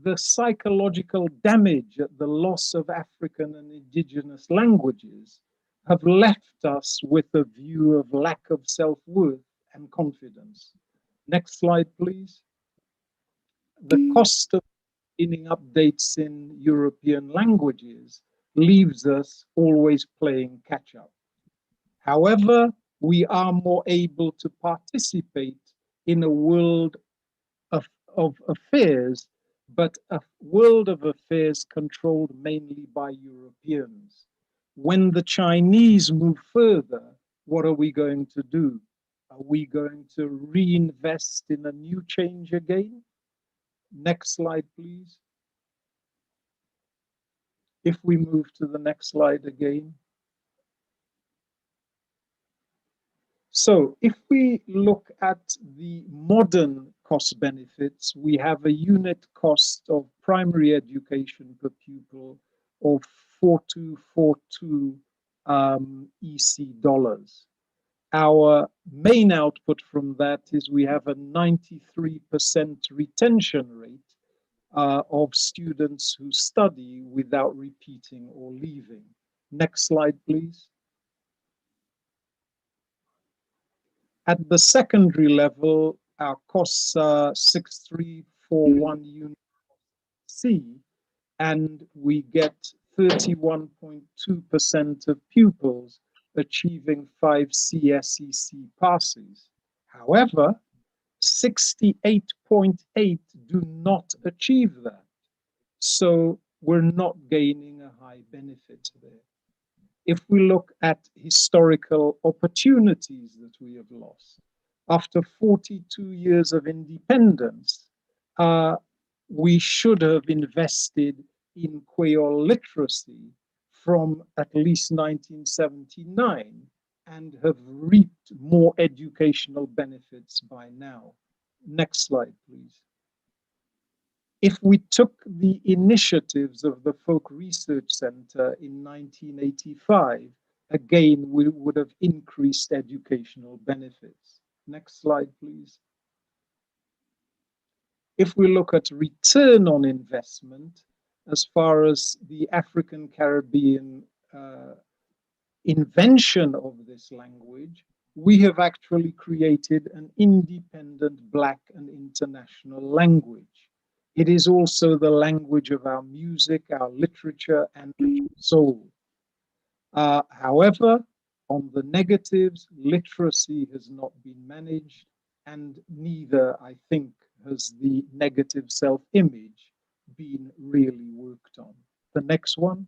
the psychological damage at the loss of African and indigenous languages have left us with a view of lack of self-worth and confidence. Next slide, please. The cost of beginning updates in European languages leaves us always playing catch-up. However, we are more able to participate in a world of affairs, but a world of affairs controlled mainly by Europeans. When the Chinese move further, what are we going to do? Are we going to reinvest in a new change again? Next slide, please. If we move to the next slide again. So if we look at the modern cost benefits, we have a unit cost of primary education per pupil of 4242 EC dollars. Our main output from that is we have a 93% retention rate of students who study without repeating or leaving. Next slide, please. At the secondary level, our costs are 6341 unit C, and we get 31.2% of pupils achieving 5 CSEC passes. However, 68.8 do not achieve that. So we're not gaining a high benefit there. If we look at historical opportunities that we have lost, after 42 years of independence, we should have invested in Creole literacy from at least 1979 and have reaped more educational benefits by now. Next slide, please. If we took the initiatives of the Folk Research Center in 1985, again, we would have increased educational benefits. Next slide, please. If we look at return on investment, as far as the African Caribbean invention of this language, we have actually created an independent Black and international language. It is also the language of our music, our literature, and soul. However, on the negatives, literacy has not been managed, and neither, I think, has the negative self-image been really worked on. The next one.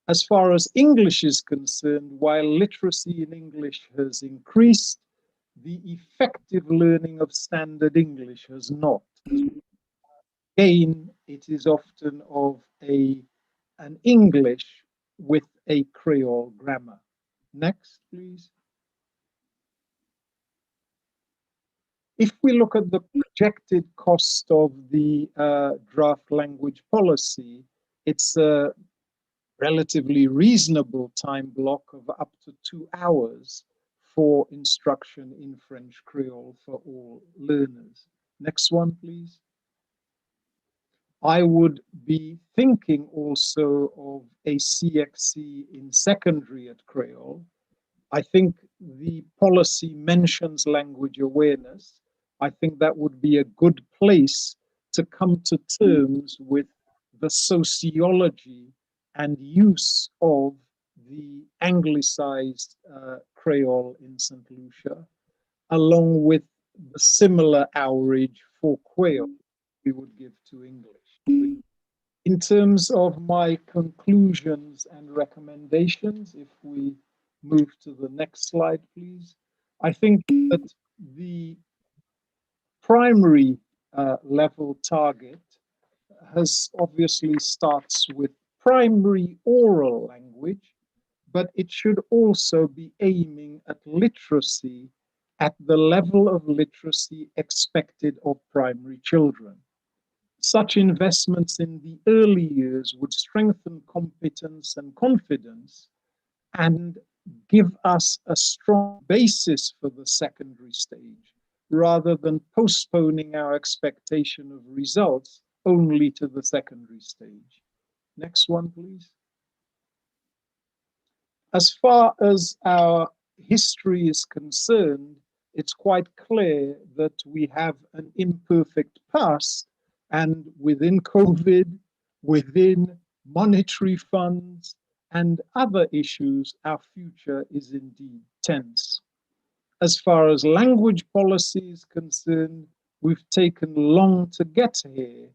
As far as English is concerned, while literacy in English has increased, the effective learning of standard English has not. Again, it is often of an English with a Creole grammar. Next, please. If we look at the projected cost of the draft language policy, it's a relatively reasonable time block of up to 2 hours for instruction in French Creole for all learners. Next one, please. I would be thinking also of a CXC in secondary at Creole. I think the policy mentions language awareness. I think that would be a good place to come to terms with the sociology and use of the anglicized Creole in St. Lucia, along with the similar hourage for Creole we would give to English. In terms of my conclusions and recommendations, if we move to the next slide, please. I think that the primary level target has obviously starts with primary oral language, but it should also be aiming at literacy at the level of literacy expected of primary children. Such investments in the early years would strengthen competence and confidence and give us a strong basis for the secondary stage, rather than postponing our expectation of results only to the secondary stage. Next one, please. As far as our history is concerned, it's quite clear that we have an imperfect past, and within COVID, within monetary funds, and other issues, our future is indeed tense. As far as language policy is concerned, we've taken long to get here,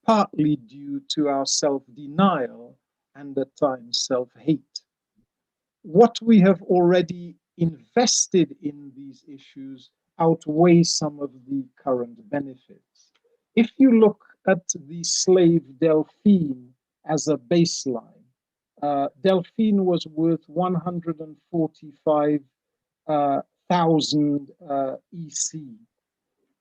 partly due to our self-denial and at times self-hate. what we have already invested in these issues outweighs some of the current benefits. If you look at the slave Delphine as a baseline, Delphine was worth 145,000 EC.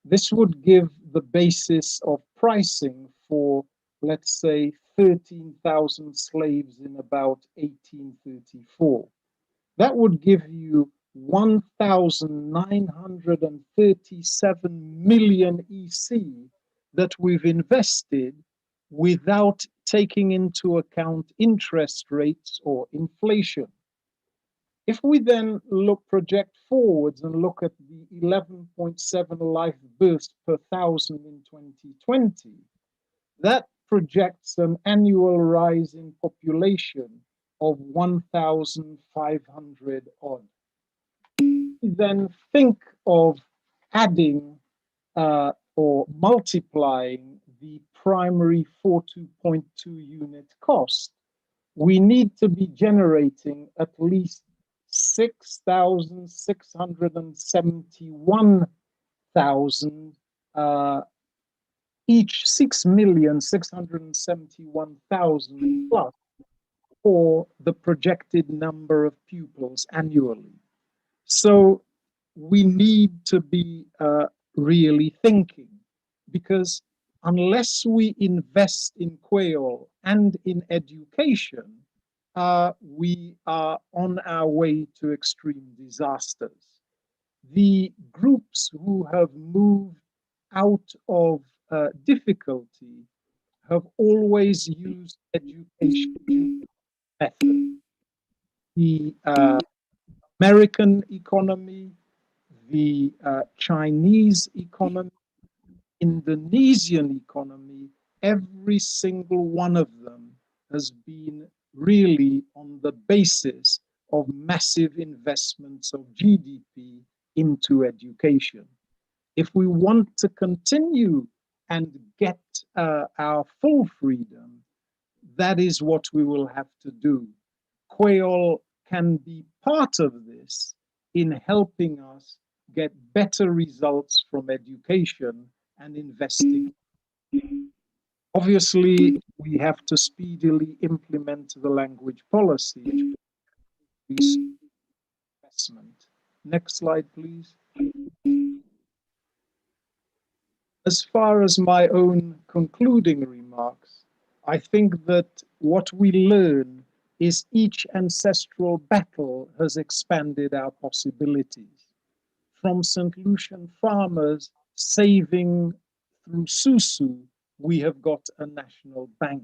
This would give the basis of pricing for, let's say, 13,000 slaves in about 1834. That would give you 1,937 million EC that we've invested without taking into account interest rates or inflation. If we then project forwards and look at the 11.7 life births per thousand in 2020, that projects an annual rise in population of 1,500 odd. Then think of adding or multiplying the primary 42.2 unit cost. We need to be generating at least 6,671,000 each 6,671,000 plus for the projected number of pupils annually. So we need to be really thinking, because unless we invest in Creole and in education, we are on our way to extreme disasters. The groups who have moved out of difficulty have always used education method. The American economy, the Chinese economy, Indonesian economy, every single one of them has been really on the basis of massive investments of GDP into education. If we want to continue and get our full freedom, that is what we will have to do. Creole can be part of this in helping us get better results from education and investing. Obviously, we have to speedily implement the language policy. Investment. Next slide, please. As far as my own concluding remarks, I think that what we learn is each ancestral battle has expanded our possibilities. From St. Lucian farmers saving through Susu, we have got a national bank.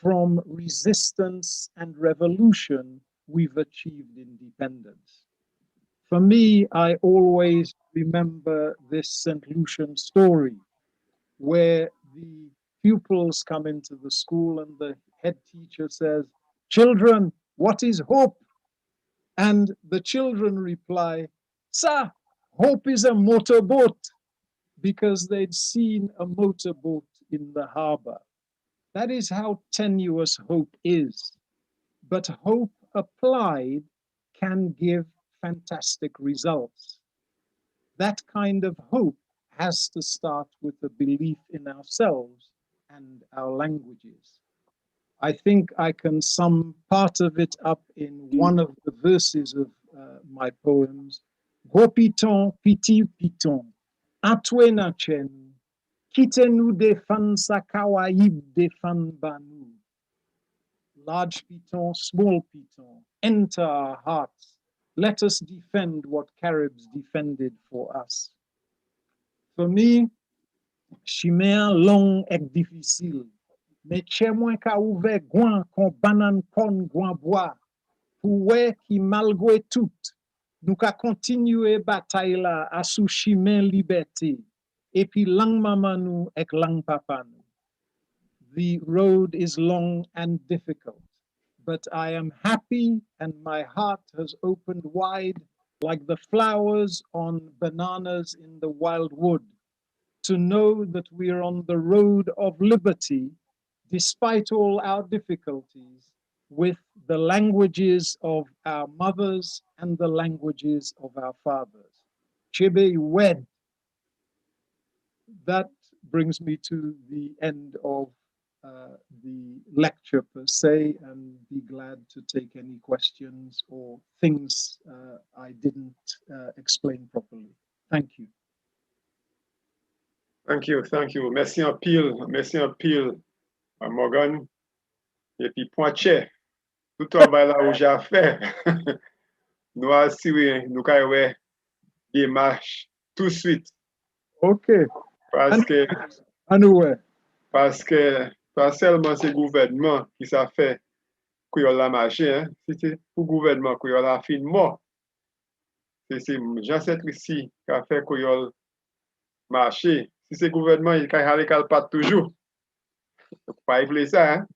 From resistance and revolution, we've achieved independence. For me, I always remember this St. Lucian story where the pupils come into the school and the head teacher says, "Children, what is hope?" And the children reply, "Sir, hope is a motorboat," because they'd seen a motorboat in the harbor. That is how tenuous hope is. But hope applied can give fantastic results. That kind of hope has to start with a belief in ourselves and our languages. I think I can sum part of it up in one of the verses of my poems. Gros piton, piti piton, atwe na chen, kite nou defan sa kawaib defan banu. Large piton, small piton, enter our hearts. Let us defend what Caribs defended for us. For me, chimère long et difficile. Mais che mwen ka ouve gwan kon banan kon gwan bois. Pou we ki malgré tout, nou ka kontinue batay la asou chimè liberté. Et puis lang mama nou ek lang papa nou. The road is long and difficult, but I am happy and my heart has opened wide like the flowers on bananas in the wild wood, to know that we are on the road of liberty despite all our difficulties, with the languages of our mothers and the languages of our fathers. Chebe wed. That brings me to the end of the lecture per se, and be glad to take any questions or things I didn't explain properly. Thank you. Thank you, thank you. Merci en pile, Morgan. Et puis, pointche, tout travail là où j'ai fait, nous assurer, nous avons démarche tout de suite. OK. Parce que, Anoué. parce que, pas seulement c'est le gouvernement qui ça fait que la marché, hein. C'est pour le gouvernement que la fin mort. C'est Jean ici qui a fait que la marché. Si c'est le gouvernement, il a pas toujours. Pas évoluer ça, hein.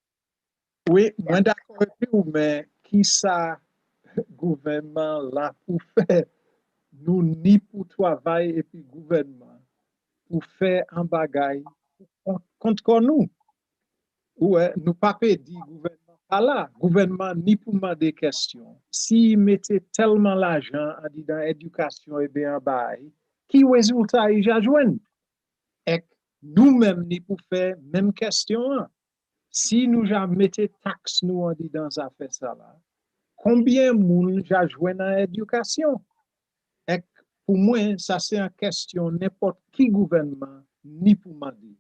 Oui, moi d'accord avec vous, mais qui ça gouvernement là pour faire nous ni pour travail et puis gouvernement pour faire un bagage contre nous. Ouais, nous pas dit gouvernement pas là, gouvernement ni pour moi des questions. Si mettait tellement l'argent dans l'éducation et bien bail, qui résultat il a joindre? Et nous-mêmes ni pour faire même question. Si nous mettons taxes nous en dit dans affaire ça là, combien de monde j'ai joué dans l'éducation? Et pour moi, ça c'est une question n'importe qui gouvernement ni pour m'a dit.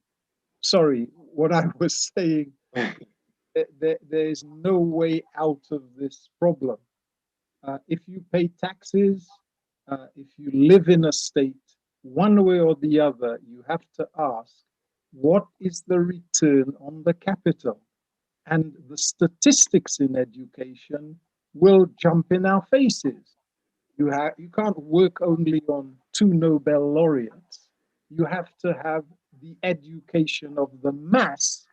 Sorry, what I was saying, there is no way out of this problem. If you pay taxes, if you live in a state, one way or the other, you have to ask, what is the return on the capital? And the statistics in education will jump in our faces. You can't work only on 2 Nobel laureates. You have to have the education of the mass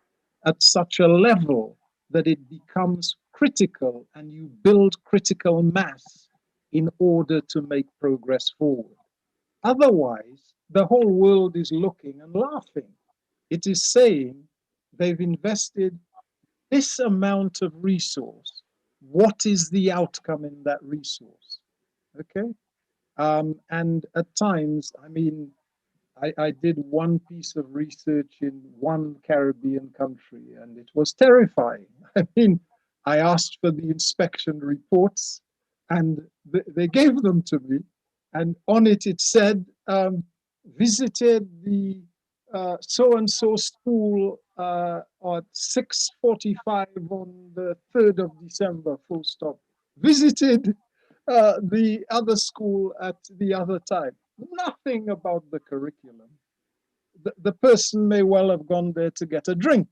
at such a level that it becomes critical, and you build critical mass in order to make progress forward. Otherwise, the whole world is looking and laughing. It is saying they've invested this amount of resource. What is the outcome in that resource? Okay. And at times, I mean, I did one piece of research in one Caribbean country, and it was terrifying. I mean, I asked for the inspection reports, and they gave them to me. And on it, it said, visited the so-and-so school at 6:45 on the 3rd of December, full stop. Visited the other school at the other time. Nothing about the curriculum. The person may well have gone there to get a drink.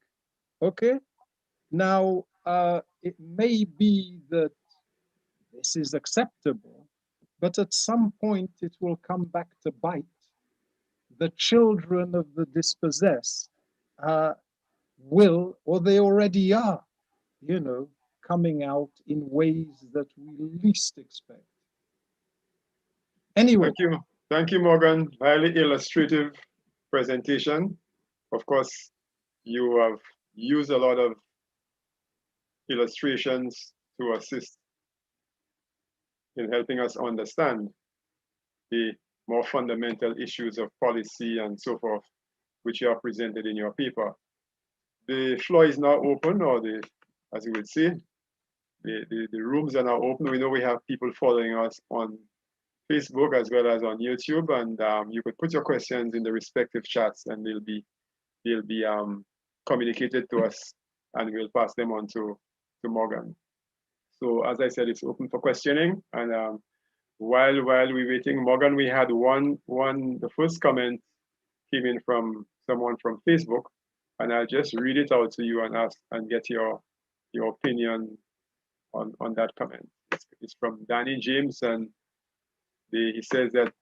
Okay? Now, it may be that this is acceptable, but at some point it will come back to bite. The children of the dispossessed will, or they already are, you know, coming out in ways that we least expect. Anyway. Thank you, Morgan. Highly illustrative presentation. Of course, you have used a lot of illustrations to assist in helping us understand the more fundamental issues of policy and so forth, which you have presented in your paper. The floor is now open, or as you would say, the rooms are now open. We know we have people following us on Facebook as well as on YouTube, and you could put your questions in the respective chats, and they'll be communicated to us, and we'll pass them on to Morgan. So as I said, it's open for questioning, and while we're waiting, Morgan, we had the first comment came in from someone from Facebook, and I'll just read it out to you and ask and get your opinion on that comment. It's from Danny James, and he says that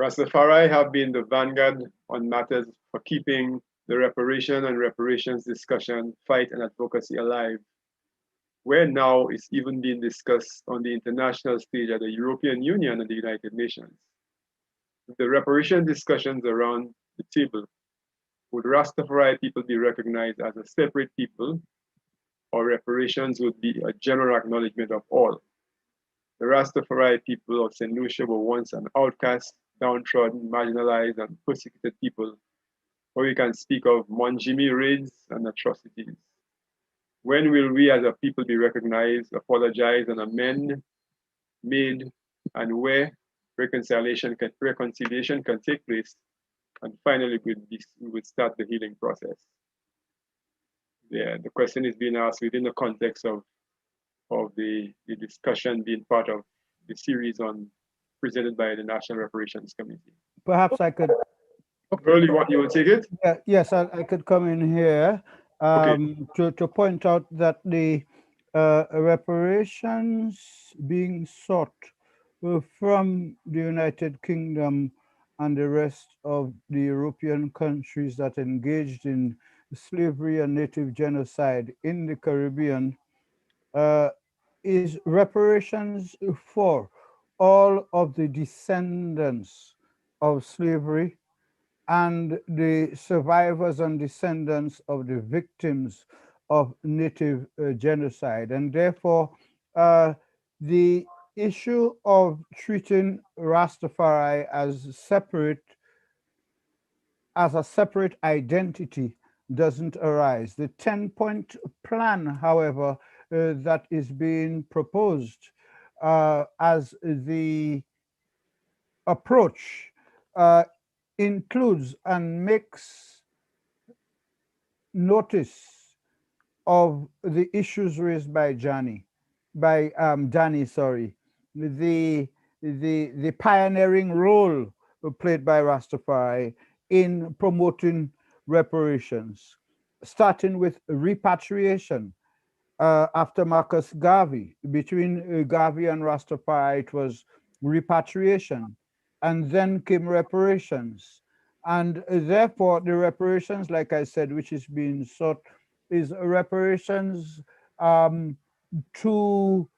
Rastafari have been the vanguard on matters for keeping the reparation and reparations discussion, fight, and advocacy alive, where now it's even being discussed on the international stage at the European Union and the United Nations. The reparation discussions around the table, would Rastafari people be recognized as a separate people or reparations would be a general acknowledgement of all. The Rastafari people of St. Lucia were once an outcast, downtrodden, marginalized, and persecuted people, or we can speak of Monjimi raids and atrocities. When will we as a people be recognized, apologize, and amend, made, and where reconciliation can take place, and finally we would start the healing process? Yeah, the question is being asked within the context of the discussion being part of the series on presented by the National Reparations Committee. Perhaps I could. Early, what you will take it? Yeah, yes, I could come in here to point out that the reparations being sought from the United Kingdom and the rest of the European countries that engaged in slavery and native genocide in the Caribbean is reparations for all of the descendants of slavery and the survivors and descendants of the victims of native genocide. And therefore, the issue of treating Rastafari as a separate identity doesn't arise. The 10-point plan, however, that is being proposed as the approach includes and makes notice of the issues raised by Danny, sorry, the pioneering role played by Rastafari in promoting reparations, starting with repatriation. After Marcus Garvey, between Garvey and Rastafari, it was repatriation, and then came reparations. And therefore, the reparations, like I said, which is being sought, is reparations to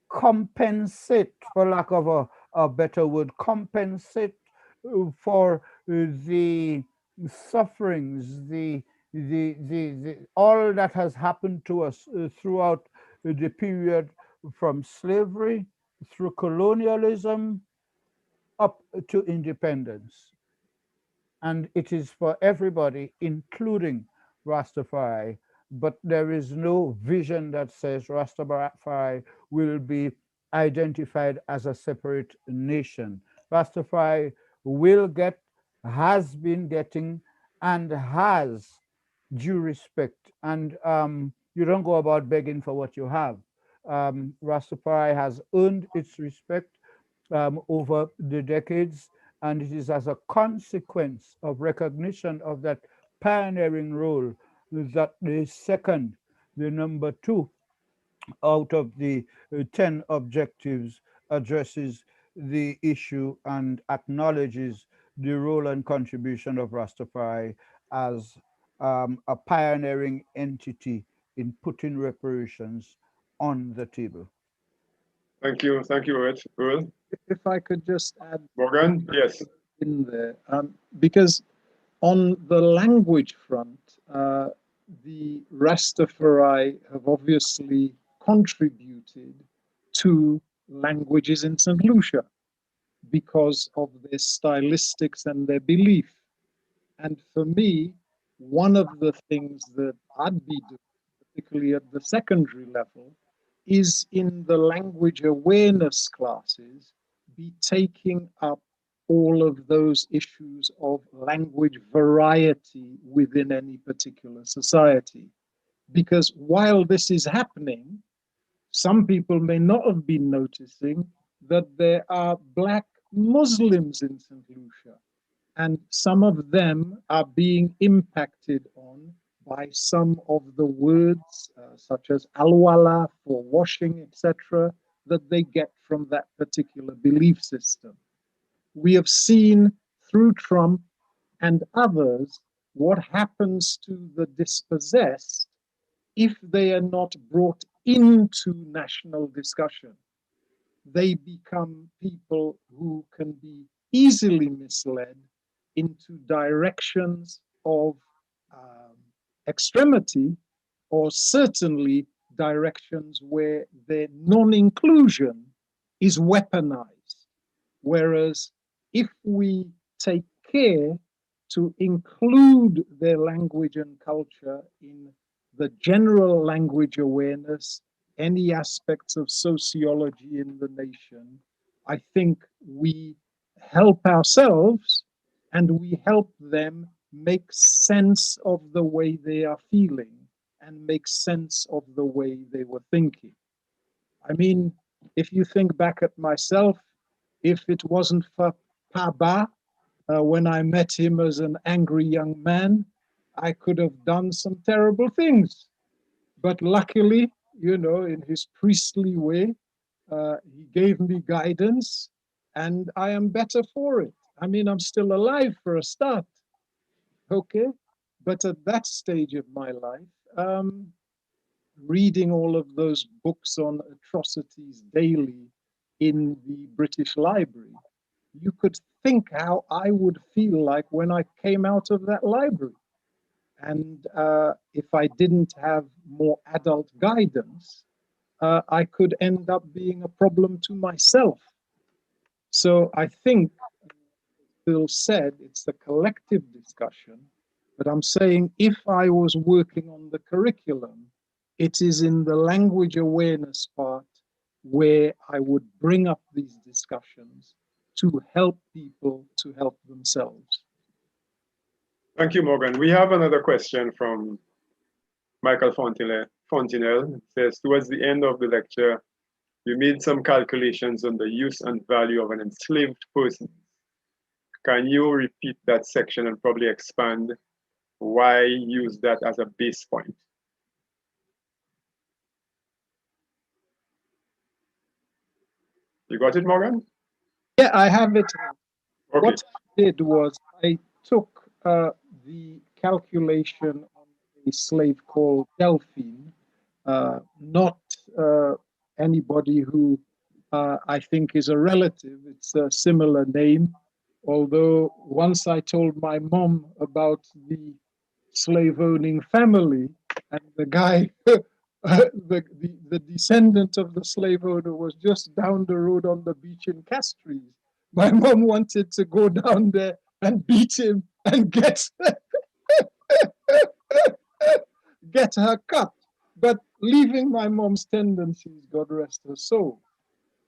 compensate, for lack of a better word, compensate for the sufferings, the all that has happened to us throughout the period from slavery through colonialism up to independence. And it is for everybody, including Rastafari, but there is no vision that says Rastafari will be identified as a separate nation. Rastafari will get, has been getting, and has due respect. And you don't go about begging for what you have. Rastafari has earned its respect over the decades, and it is as a consequence of recognition of that pioneering role that the number 2 out of the 10 objectives addresses the issue and acknowledges the role and contribution of Rastafari as a pioneering entity in putting reparations on the table. Thank you, Earl. If I could just add, Morgan, yes. In there, because on the language front, the Rastafari have obviously contributed to languages in St. Lucia because of their stylistics and their belief. And for me, one of the things that I'd be doing, particularly at the secondary level, is in the language awareness classes, be taking up all of those issues of language variety within any particular society. Because while this is happening, some people may not have been noticing that there are Black Muslims in St. Lucia, and some of them are being impacted on by some of the words, such as alwala for washing, etc., that they get from that particular belief system. We have seen through Trump and others what happens to the dispossessed if they are not brought into national discussion. They become people who can be easily misled into directions of extremity or certainly directions where their non-inclusion is weaponized. Whereas if we take care to include their language and culture in the general language awareness, any aspects of sociology in the nation, I think we help ourselves and we help them make sense of the way they are feeling and make sense of the way they were thinking. I mean, if you think back at myself, if it wasn't for Paba, when I met him as an angry young man, I could have done some terrible things. But luckily, you know, in his priestly way, he gave me guidance and I am better for it. I mean, I'm still alive for a start, okay? But at that stage of my life, reading all of those books on atrocities daily in the British Library, you could think how I would feel like when I came out of that library. And if I didn't have more adult guidance, I could end up being a problem to myself. So I think Phil said it's a collective discussion, but I'm saying if I was working on the curriculum, it is in the language awareness part where I would bring up these discussions to help people to help themselves. Thank you, Morgan. We have another question from Michael Fontinel. It says, towards the end of the lecture, you made some calculations on the use and value of an enslaved person. Can you repeat that section and probably expand why use that as a base point? You got it, Morgan? Yeah, I have it. Okay. What I did was I took the calculation on a slave called Delphine, not anybody who I think is a relative. It's a similar name. Although once I told my mom about the slave-owning family and the guy, the descendant of the slave owner was just down the road on the beach in Castries. My mom wanted to go down there and beat him and get her cut. But leaving my mom's tendencies, God rest her soul.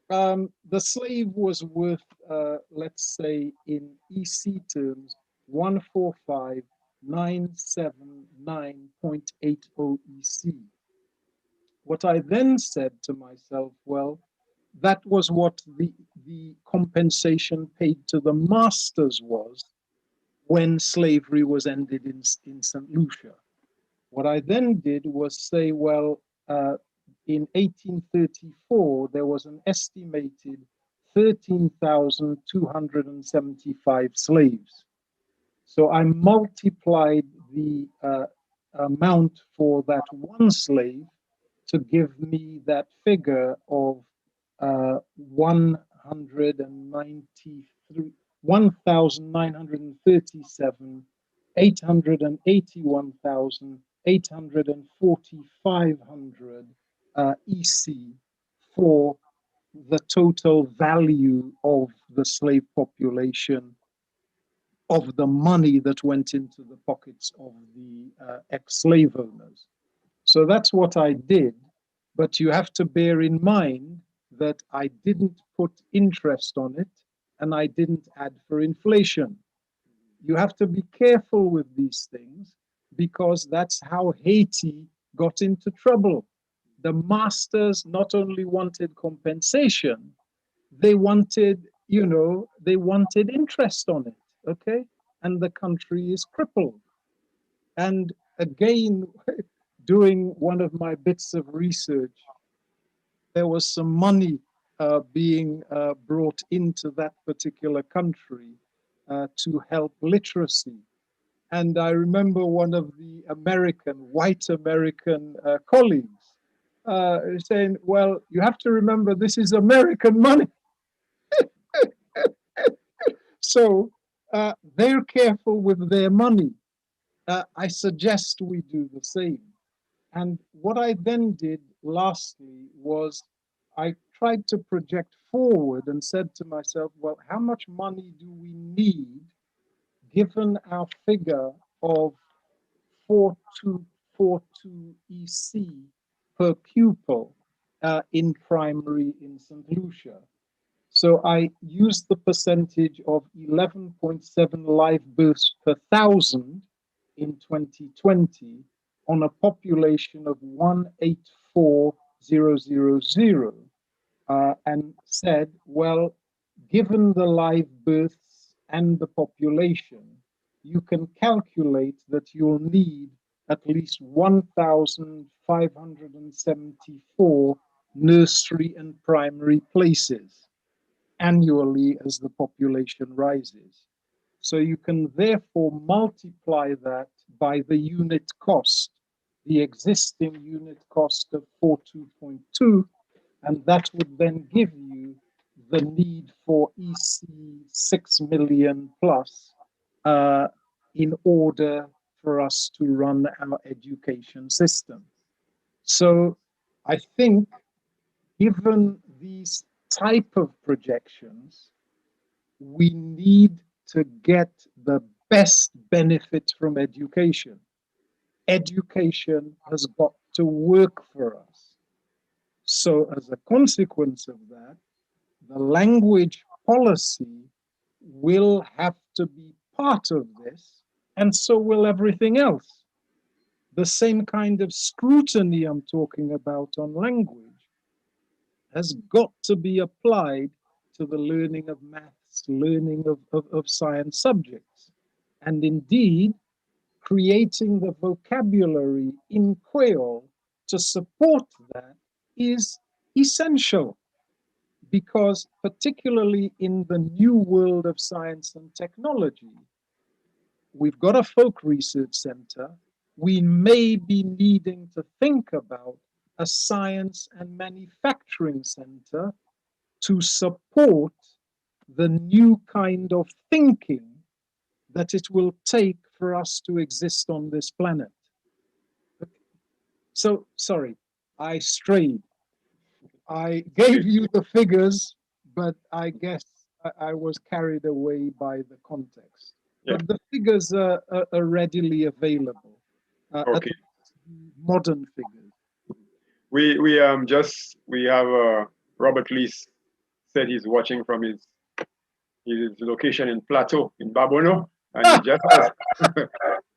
The slave was worth, let's say, in EC terms, 145,979.80 EC. What I then said to myself, well, that was what the compensation paid to the masters was when slavery was ended in St. Lucia. What I then did was say, well, in 1834, there was an estimated 13,275 slaves. So I multiplied the amount for that one slave to give me that figure of 1,937, 881,845 EC for the total value of the slave population, of the money that went into the pockets of the ex-slave owners. So that's what I did. But you have to bear in mind that I didn't put interest on it and I didn't add for inflation. You have to be careful with these things because that's how Haiti got into trouble. The masters not only wanted compensation, they wanted, you know, they wanted interest on it, okay? And the country is crippled. And again, doing one of my bits of research, there was some money being brought into that particular country to help literacy. And I remember one of the white American colleagues saying, well, you have to remember this is American money. So they're careful with their money. I suggest we do the same. And what I then did lastly was I tried to project forward and said to myself, well, how much money do we need given our figure of 4242 EC per pupil in primary in St. Lucia? So I used the percentage of 11.7 live births per thousand in 2020 on a population of 184,000, and said, well, given the live births and the population, you can calculate that you'll need at least 1,574 nursery and primary places annually as the population rises. So you can therefore multiply that by the unit cost, the existing unit cost of 42.2, and that would then give you the need for EC 6 million plus in order for us to run our education system. So I think given these type of projections, we need to get the best benefit from education. Education has got to work for us. So as a consequence of that, the language policy will have to be part of this, and so will everything else. The same kind of scrutiny I'm talking about on language has got to be applied to the learning of maths, learning of science subjects. And indeed, creating the vocabulary in Creole to support that is essential, because particularly in the new world of science and technology, we've got a folk research center. We may be needing to think about a science and manufacturing center to support the new kind of thinking that it will take for us to exist on this planet. So, sorry, I strayed. I gave you the figures, but I guess I was carried away by the context. Yeah. But the figures are readily available. Okay. Modern figures. We have Robert Lees said he's watching from his location in Plateau in Babono, and he just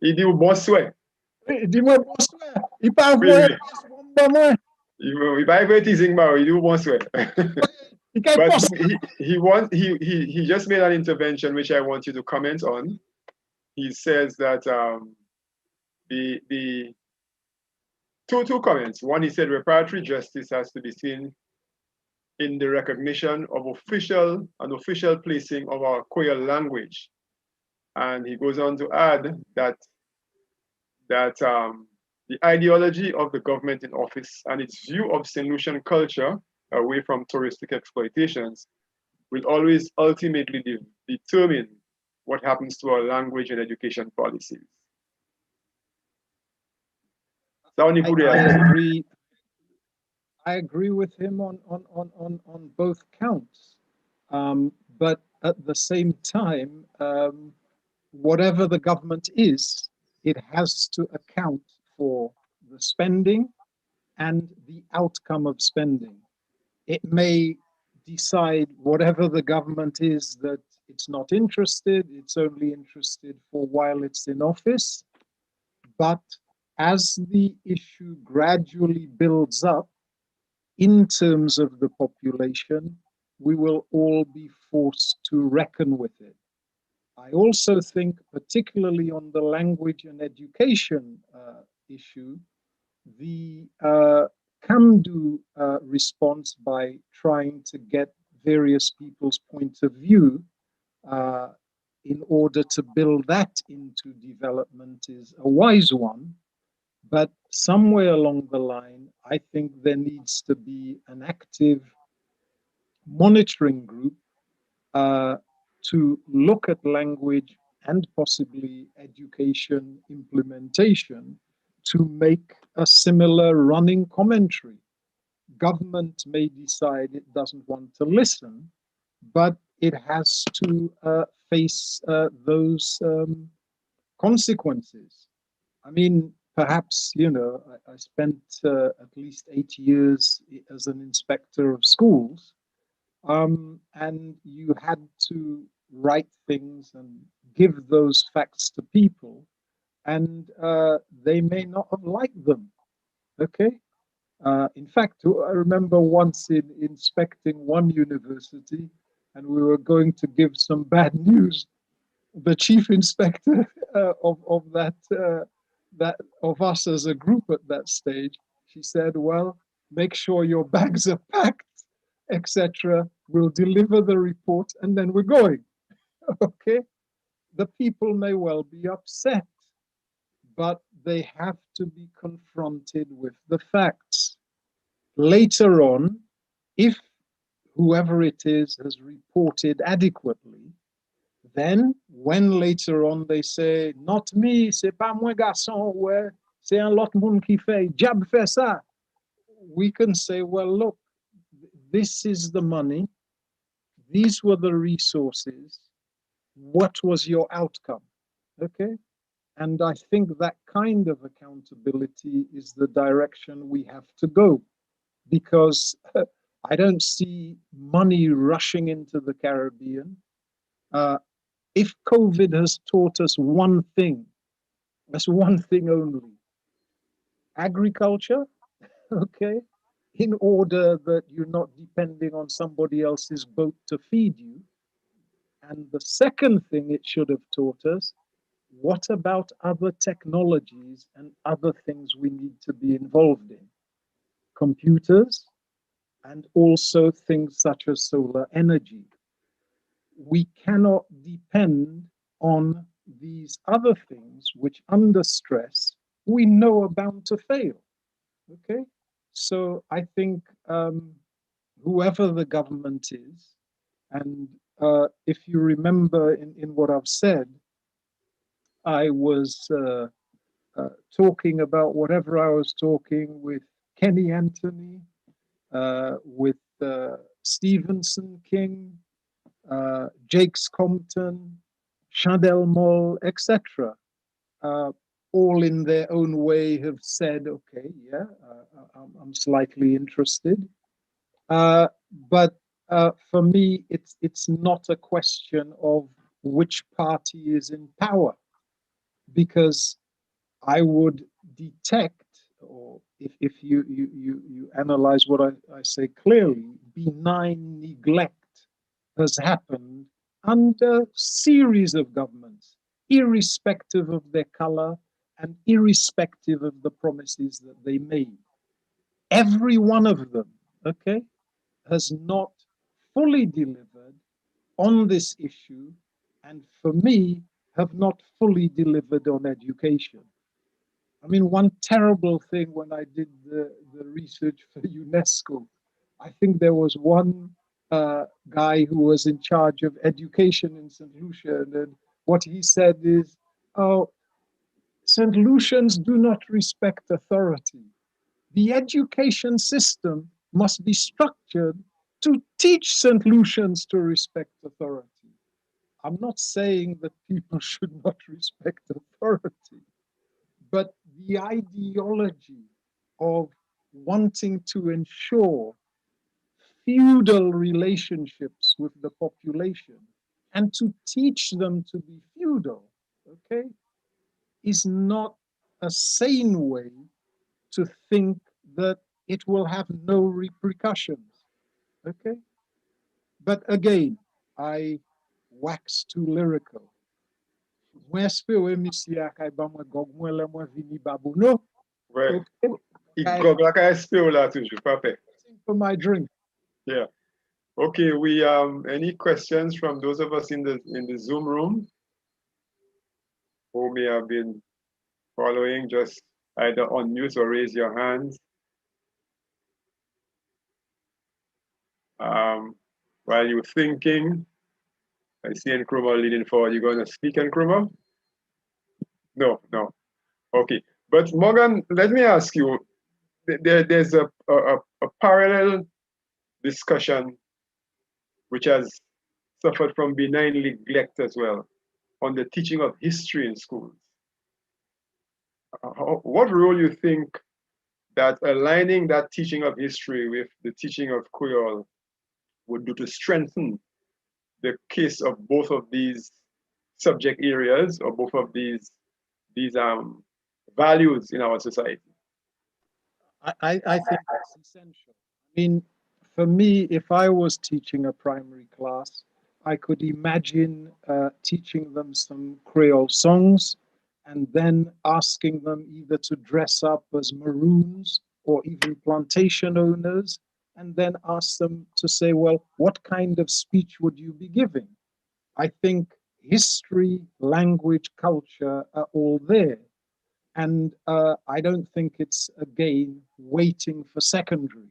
he do bonsoir. Dis-moi bonsoir. Il parle Oui, pas moi. Il va être teasing about, he do bonsoir. But he just made an intervention which I want you to comment on. He says that the two comments. One, he said reparatory justice has to be seen in the recognition of official placing of our Creole language. And he goes on to add that the ideology of the government in office and its view of St. Lucian culture away from touristic exploitations will always ultimately determine what happens to our language and education policies. I agree with him on both counts. But at the same time, whatever the government is, it has to account for the spending and the outcome of spending. It may decide, whatever the government is, that it's not interested, it's only interested for while it's in office. But as the issue gradually builds up in terms of the population, we will all be forced to reckon with it. I also think, particularly on the language and education issue, the can-do response by trying to get various people's point of view in order to build that into development is a wise one. But somewhere along the line, I think there needs to be an active monitoring group to look at language and possibly education implementation to make a similar running commentary. Government may decide it doesn't want to listen, but it has to face those consequences. I mean, perhaps, you know, I spent at least 8 years as an inspector of schools, and you had to write things and give those facts to people, and they may not have liked them, okay? In fact, I remember once in inspecting one university, and we were going to give some bad news. The chief inspector of that of us as a group at that stage, she said, "Well, make sure your bags are packed, etc. We'll deliver the report, and then we're going." Okay, the people may well be upset, but they have to be confronted with the facts. Later on, if whoever it is has reported adequately, then when later on they say, not me, c'est pas moi garçon, ouais, c'est un l'autre monde qui fait, diable fait ça, we can say, well, look, this is the money, these were the resources, what was your outcome? Okay? And I think that kind of accountability is the direction we have to go, because I don't see money rushing into the Caribbean. If COVID has taught us one thing, that's one thing only: agriculture, okay, in order that you're not depending on somebody else's boat to feed you. And the second thing it should have taught us, what about other technologies and other things we need to be involved in? Computers, and also things such as solar energy. We cannot depend on these other things which, under stress, we know are bound to fail. Okay, so I think whoever the government is, and if you remember in what I've said, I was talking about whatever I was talking with Kenny Anthony, with Stevenson King, Jakes Compton, Chandel Moll, etc. All in their own way have said, okay, yeah, I'm slightly interested. But for me, it's not a question of which party is in power, because I would detect, or if you analyze what I say clearly, benign neglect has happened under series of governments, irrespective of their color and irrespective of the promises that they made. Every one of them, okay, has not fully delivered on this issue, and for me, have not fully delivered on education. I mean, one terrible thing when I did the research for UNESCO, I think there was one guy who was in charge of education in St. Lucia, and what he said is, oh, St. Lucians do not respect authority. The education system must be structured to teach St. Lucians to respect authority. I'm not saying that people should not respect authority, but the ideology of wanting to ensure feudal relationships with the population and to teach them to be feudal, okay, is not a sane way to think that it will have no repercussions, okay? But again, I wax too lyrical. Mwen espere misi akay ba mwen gog mwen la mwen vini babouno. Ouais. Okay. Il gog la ka espérer là toujours, parfait. For my drink. Yeah. Okay, we any questions from those of us in the Zoom room who may have been following? Just either unmute or raise your hands. While you're thinking, I see Nkrumah leading forward. You're going to speak, Nkrumah? No. Okay. But But Morgan, let me ask you, there's a parallel discussion which has suffered from benign neglect as well on the teaching of history in schools. What role you think that aligning that teaching of history with the teaching of Creole would do to strengthen the case of both of these subject areas or both of these values in our society? I think that's essential. I mean, for me, if I was teaching a primary class, I could imagine teaching them some Creole songs and then asking them either to dress up as maroons or even plantation owners, and then ask them to say, well, what kind of speech would you be giving? I think history, language, culture are all there. And I don't think it's, again, waiting for secondary.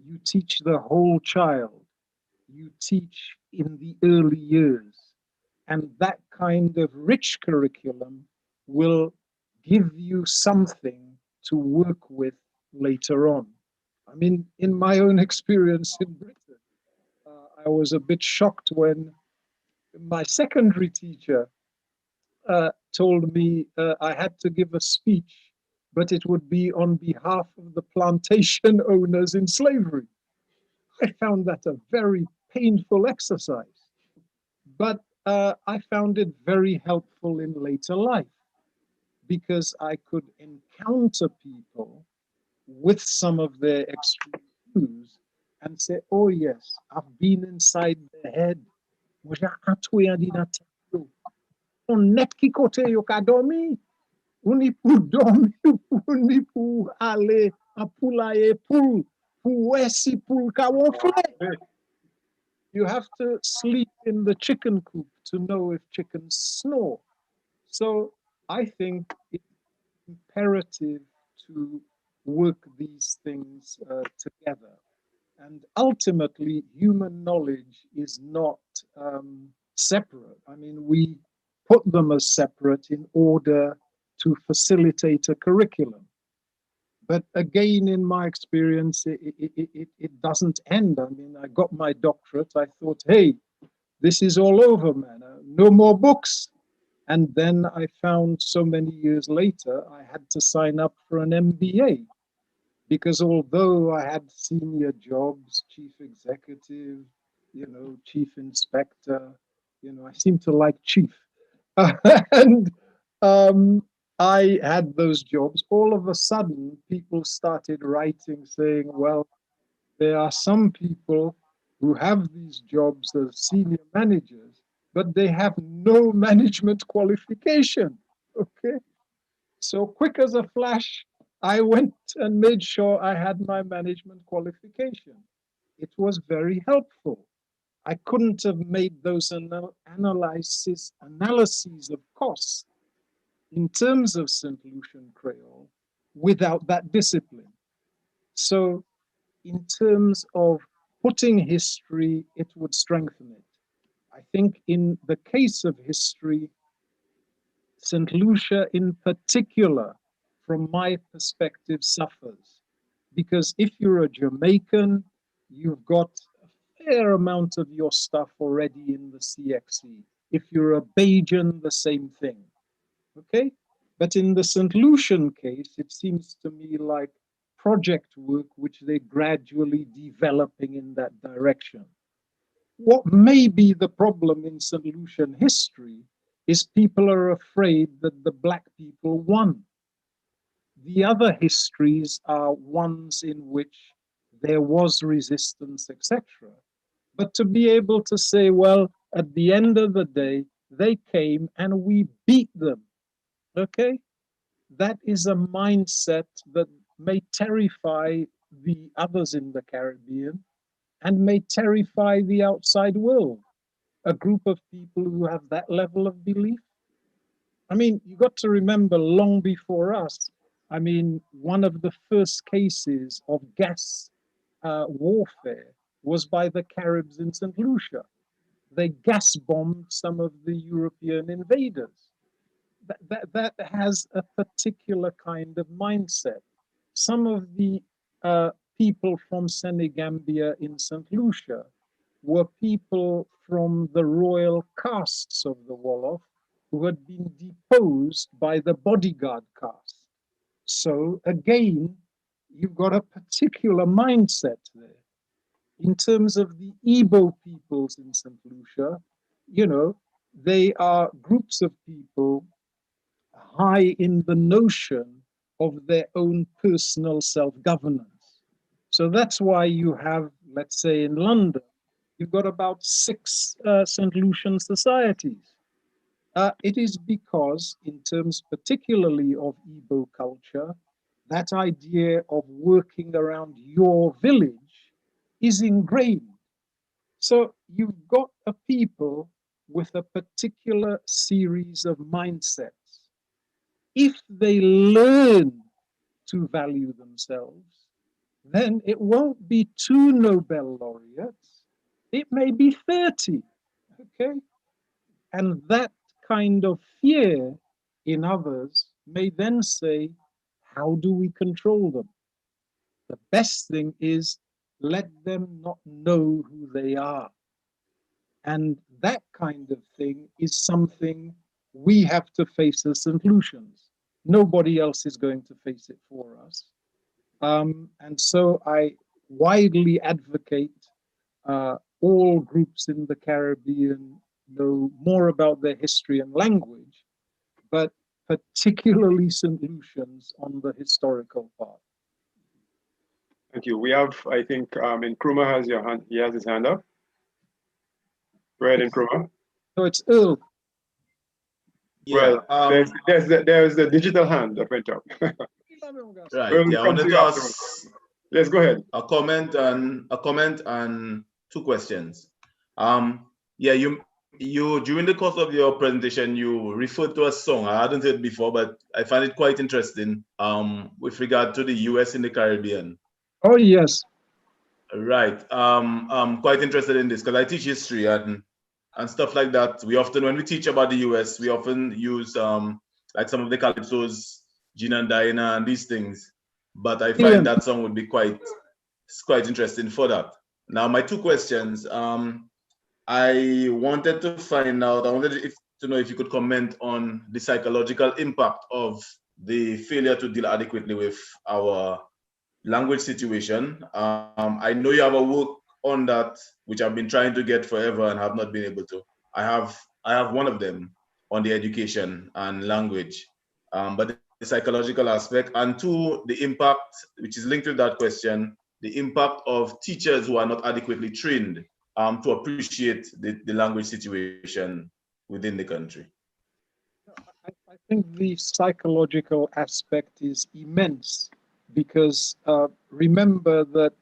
You teach the whole child. You teach in the early years. And that kind of rich curriculum will give you something to work with later on. I mean, in my own experience in Britain, I was a bit shocked when my secondary teacher told me I had to give a speech, but it would be on behalf of the plantation owners in slavery. I found that a very painful exercise, but I found it very helpful in later life because I could encounter people with some of their extreme views and say, oh yes, I've been inside their head. On net ki kote yo ka dormi, ou ni pou dormi, ou ni pou ale a poulaye pou wè si pou ka wonfle. You have to sleep in the chicken coop to know if chickens snore. So I think it's imperative to work these things together. And ultimately, human knowledge is not separate. I mean, we put them as separate in order to facilitate a curriculum. But again, in my experience, it doesn't end. I mean, I got my doctorate. I thought, hey, this is all over, man. No more books. And then I found so many years later, I had to sign up for an MBA. Because although I had senior jobs, chief executive, chief inspector, I seem to like chief. And I had those jobs. All of a sudden, people started writing saying, well, there are some people who have these jobs as senior managers, but they have no management qualification. Okay. So quick as a flash, I went and made sure I had my management qualification. It was very helpful. I couldn't have made those analyses of costs in terms of St. Lucian Creole without that discipline. So in terms of putting history, it would strengthen it. I think in the case of history, St. Lucia in particular, from my perspective, suffers. Because if you're a Jamaican, you've got a fair amount of your stuff already in the CXC. If you're a Bajan, the same thing. Okay? But in the St. Lucian case, it seems to me like project work, which they're gradually developing in that direction. What may be the problem in St. Lucian history is people are afraid that the Black people won. The other histories are ones in which there was resistance, etc. But to be able to say, well, at the end of the day, they came and we beat them, okay? That is a mindset that may terrify the others in the Caribbean and may terrify the outside world. A group of people who have that level of belief. I mean, you got to remember, long before us, I mean, one of the first cases of gas warfare was by the Caribs in St. Lucia. They gas bombed some of the European invaders. that has a particular kind of mindset. Some of the people from Senegambia in St. Lucia were people from the royal castes of the Wolof who had been deposed by the bodyguard caste. So again, you've got a particular mindset there. In terms of the Igbo peoples in St. Lucia, you know, they are groups of people high in the notion of their own personal self-governance. So that's why you have, let's say in London, you've got about 6 St. Lucian societies. It is because, in terms particularly of Igbo culture, that idea of working around your village is ingrained. So you've got a people with a particular series of mindsets. If they learn to value themselves, then it won't be 2 Nobel laureates, it may be 30, okay? And that kind of fear in others may then say, how do we control them? The best thing is let them not know who they are. And that kind of thing is something we have to face as St. Lucians. Nobody else is going to face it for us. And so I widely advocate all groups in the Caribbean know more about their history and language, but particularly St. Lucians on the historical part. Thank you. We have, I think, Nkrumah has your hand. He has his hand up. Go ahead, Nkrumah. So it's Earl. Yeah, well, there's the digital hand that went up. right. We'll Yeah, I come wanted to to you ask afterwards. Let's go ahead. a comment and 2 questions. Yeah, you during the course of your presentation, you referred to a song. I hadn't heard before, but I find it quite interesting. With regard to the US in the Caribbean. Oh yes. Right. I'm quite interested in this because I teach history and stuff like that. We often, when we teach about the US, we often use like some of the calypsos, Gina and Diana, and these things. But I find that song would be quite interesting for that. Now, my 2 questions. I wanted to find out. I wanted to know if you could comment on the psychological impact of the failure to deal adequately with our language situation. I know you have a work on that, which I've been trying to get forever and have not been able to. I have one of them on the education and language, but the psychological aspect, and 2, the impact, which is linked to that question, the impact of teachers who are not adequately trained to appreciate the language situation within the country. I think the psychological aspect is immense because remember that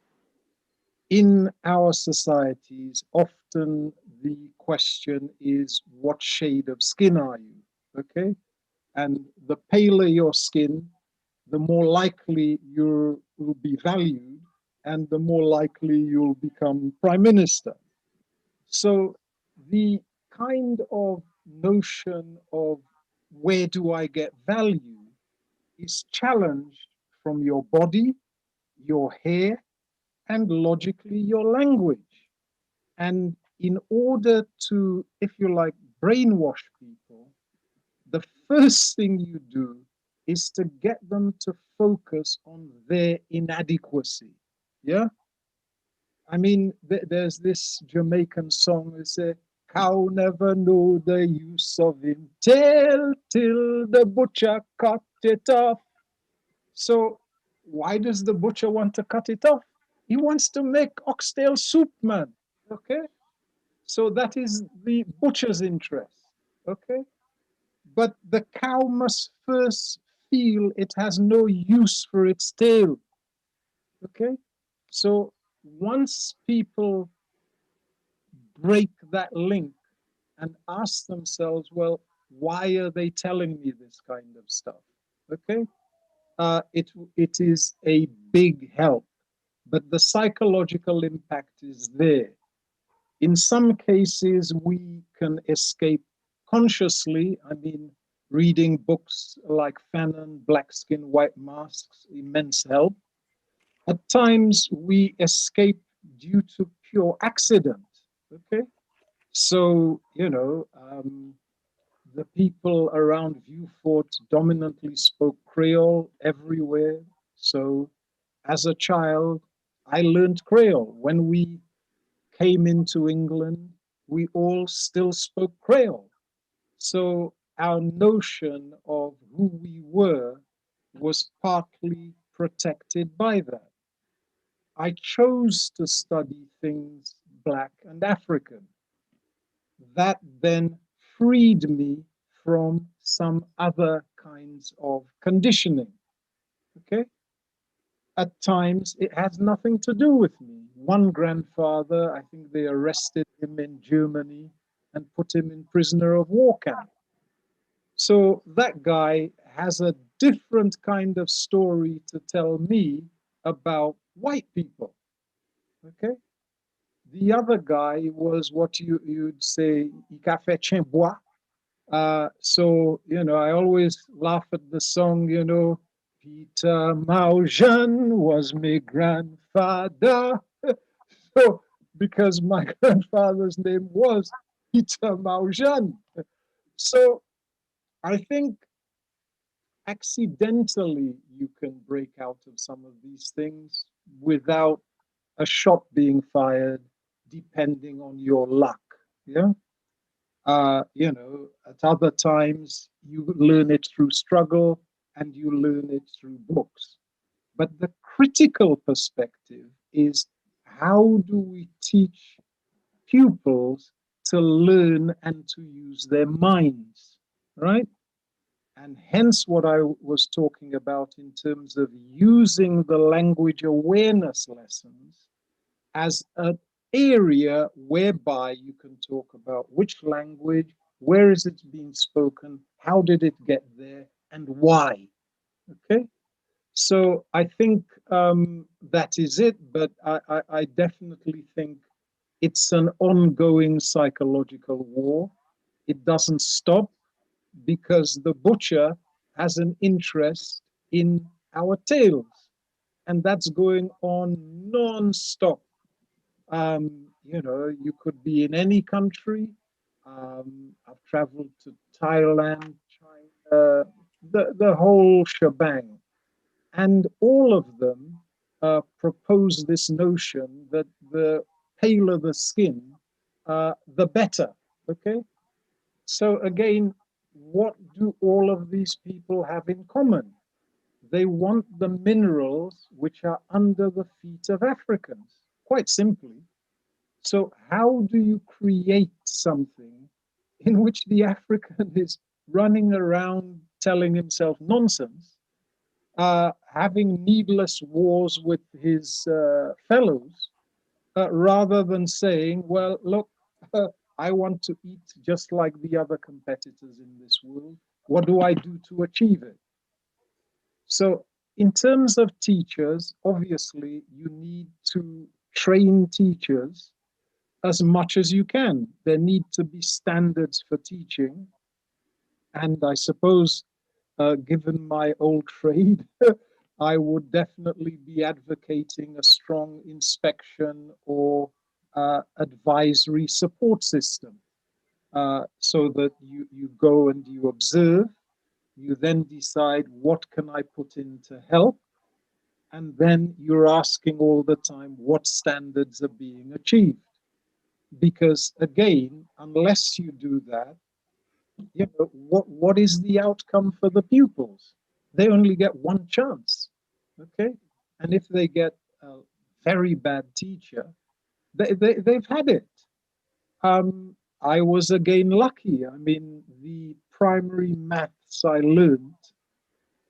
in our societies, often the question is, what shade of skin are you? Okay? And the paler your skin, the more likely you will be valued and the more likely you'll become prime minister. So the kind of notion of where do I get value is challenged from your body, your hair, and logically your language. And in order to, if you like, brainwash people, the first thing you do is to get them to focus on their inadequacy. Yeah? I mean, there's this Jamaican song that says, cow never knew the use of him tail till the butcher cut it off. So why does the butcher want to cut it off? He wants to make oxtail soup, man. Okay? So that is the butcher's interest. Okay? But the cow must first feel it has no use for its tail. Okay? So once people break that link and ask themselves, well, why are they telling me this kind of stuff? Okay? It is a big help, but the psychological impact is there. In some cases, we can escape consciously. I mean, reading books like Fanon, Black Skin, White Masks, immense help. At times we escape due to pure accident, okay? So, you know, the people around Vieux-Fort dominantly spoke Creole everywhere. So as a child, I learned Creole. When we came into England, we all still spoke Creole. So our notion of who we were was partly protected by that. I chose to study things Black and African. That then freed me from some other kinds of conditioning. Okay? At times, it has nothing to do with me. One grandfather, I think they arrested him in Germany and put him in prisoner of war camp. So that guy has a different kind of story to tell me about white people. Okay? The other guy was what you'd say, café chimbois. So, you know, I always laugh at the song, you know, Peter Maujean was my grandfather. So, because my grandfather's name was Peter Maujean. So, I think accidentally you can break out of some of these things without a shot being fired, depending on your luck. Yeah. You know, at other times you learn it through struggle and you learn it through books. But the critical perspective is, how do we teach pupils to learn and to use their minds, right? And hence what I was talking about in terms of using the language awareness lessons as an area whereby you can talk about which language, where is it being spoken, how did it get there, and why. Okay, so I think that is it, but I definitely think it's an ongoing psychological war. It doesn't stop because the butcher has an interest in our tails, and that's going on non-stop. You know, you could be in any country. I've traveled to Thailand, China, the whole shebang. And all of them propose this notion that the paler the skin, the better. Okay? So again, what do all of these people have in common? They want the minerals which are under the feet of Africans, quite simply. So how do you create something in which the African is running around telling himself nonsense, having needless wars with his fellows, rather than saying, well, look, I want to eat just like the other competitors in this world. What do I do to achieve it? So in terms of teachers, obviously, you need to train teachers as much as you can. There need to be standards for teaching. And I suppose, given my old trade, I would definitely be advocating a strong inspection or advisory support system, so that you go and you observe, you then decide what can I put in to help, and then you're asking all the time what standards are being achieved. Because again, unless you do that, you know, what is the outcome for the pupils? They only get one chance, okay? And if they get a very bad teacher, they've had it. I was again lucky. I mean, the primary maths I learned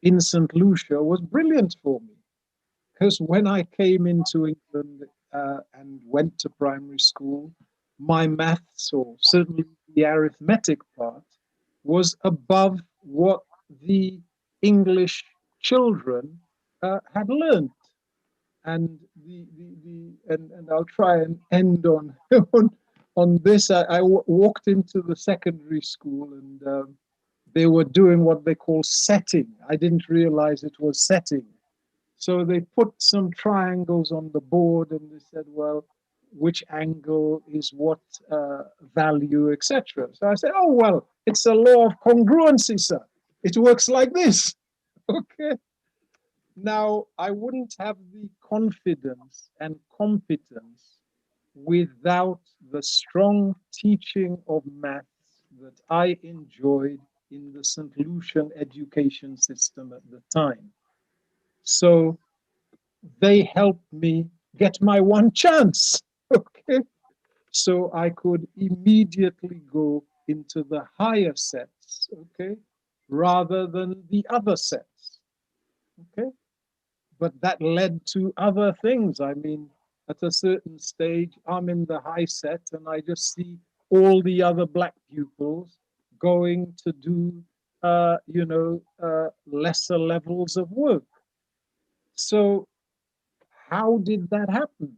in St. Lucia was brilliant for me. Because when I came into England and went to primary school, my maths, or certainly the arithmetic part, was above what the English children had learned. And and I'll try and end on on this. I walked into the secondary school, and they were doing what they call setting. I didn't realize it was setting. So they put some triangles on the board and they said, well, which angle is what value, etc. So I said, oh, well, it's a law of congruency, sir. It works like this. Okay. Now, I wouldn't have the confidence and competence without the strong teaching of maths that I enjoyed in the St. Lucian education system at the time. So they helped me get my one chance, okay? So I could immediately go into the higher sets, okay? Rather than the other sets, okay? But that led to other things. I mean, at a certain stage, I'm in the high set and I just see all the other black pupils going to do, lesser levels of work. So how did that happen?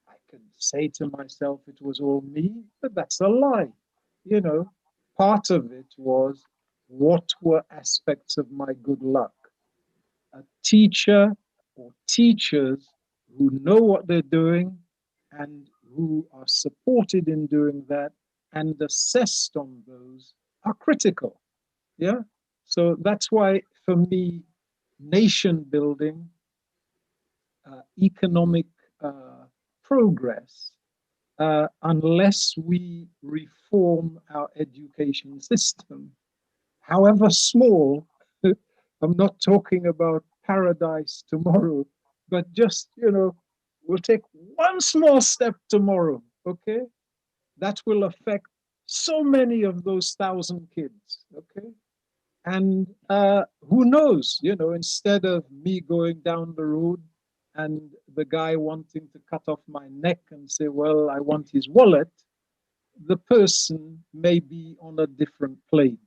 I can say to myself it was all me, but that's a lie. You know, part of it was what were aspects of my good luck. A teacher or teachers who know what they're doing and who are supported in doing that and assessed on those are critical. Yeah. So that's why, for me, nation building, economic progress, unless we reform our education system, however small, I'm not talking about paradise tomorrow, but just, we'll take one small step tomorrow, okay? That will affect so many of those 1,000 kids, okay? And who knows, instead of me going down the road and the guy wanting to cut off my neck and say, well, I want his wallet, the person may be on a different plane.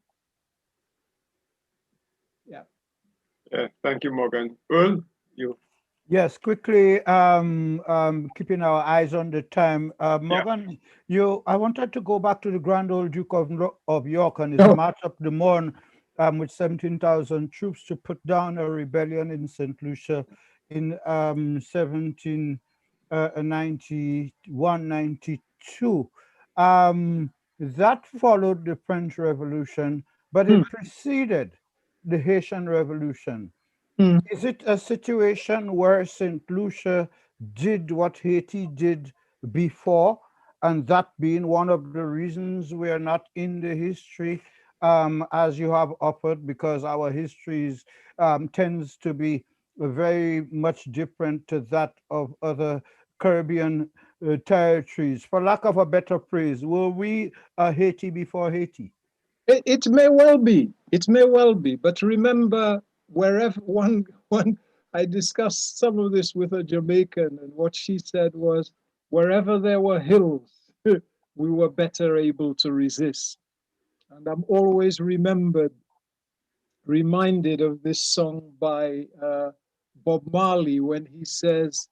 Yeah. Yeah, thank you, Morgan. Earl, you. Yes, quickly, keeping our eyes on the time. Morgan, I wanted to go back to the Grand Old Duke of York and his March up the Morn with 17,000 troops to put down a rebellion in St. Lucia in 1791-92. That followed the French Revolution, but it preceded the Haitian Revolution. Is it a situation where St. Lucia did what Haiti did before, and that being one of the reasons we are not in the history as you have offered, because our histories tends to be very much different to that of other Caribbean territories? For lack of a better phrase, were we Haiti before Haiti? It may well be. It may well be. But remember, wherever I discussed some of this with a Jamaican, and what she said was, wherever there were hills, we were better able to resist. And I'm always reminded of this song by Bob Marley when he says,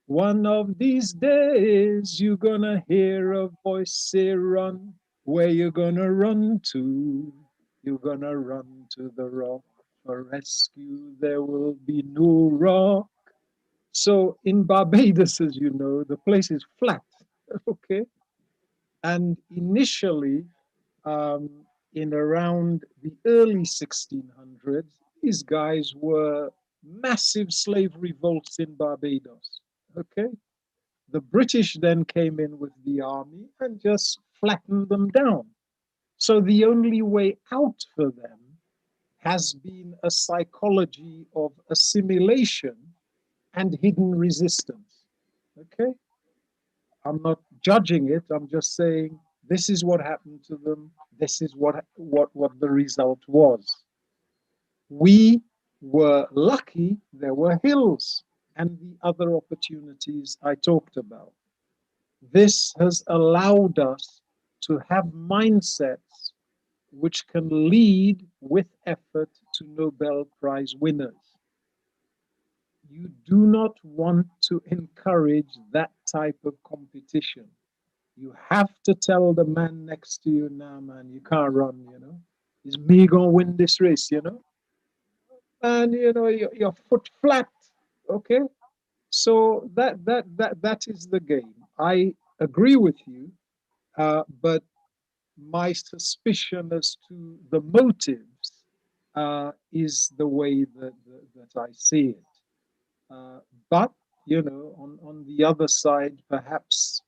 one of these days you're gonna hear a voice say run. Where you gonna run to? You're gonna run to the rock for rescue. There will be no rock. So in Barbados, as you know, the place is flat, okay? And initially, in around the early 1600s, these guys were massive slave revolts in Barbados, okay? The British then came in with the army and just flattened them down. So the only way out for them has been a psychology of assimilation and hidden resistance. Okay? I'm not judging it. I'm just saying this is what happened to them. This is what the result was. We were lucky there were hills and the other opportunities I talked about. This has allowed us to have mindsets which can lead with effort to Nobel Prize winners. You do not want to encourage that type of competition. You have to tell the man next to you, nah, man, you can't run, Is me gonna win this race, you know? And you know, your foot flat, okay? So that is the game. I agree with you, but my suspicion as to the motives is the way that I see it. But you know, on the other side, perhaps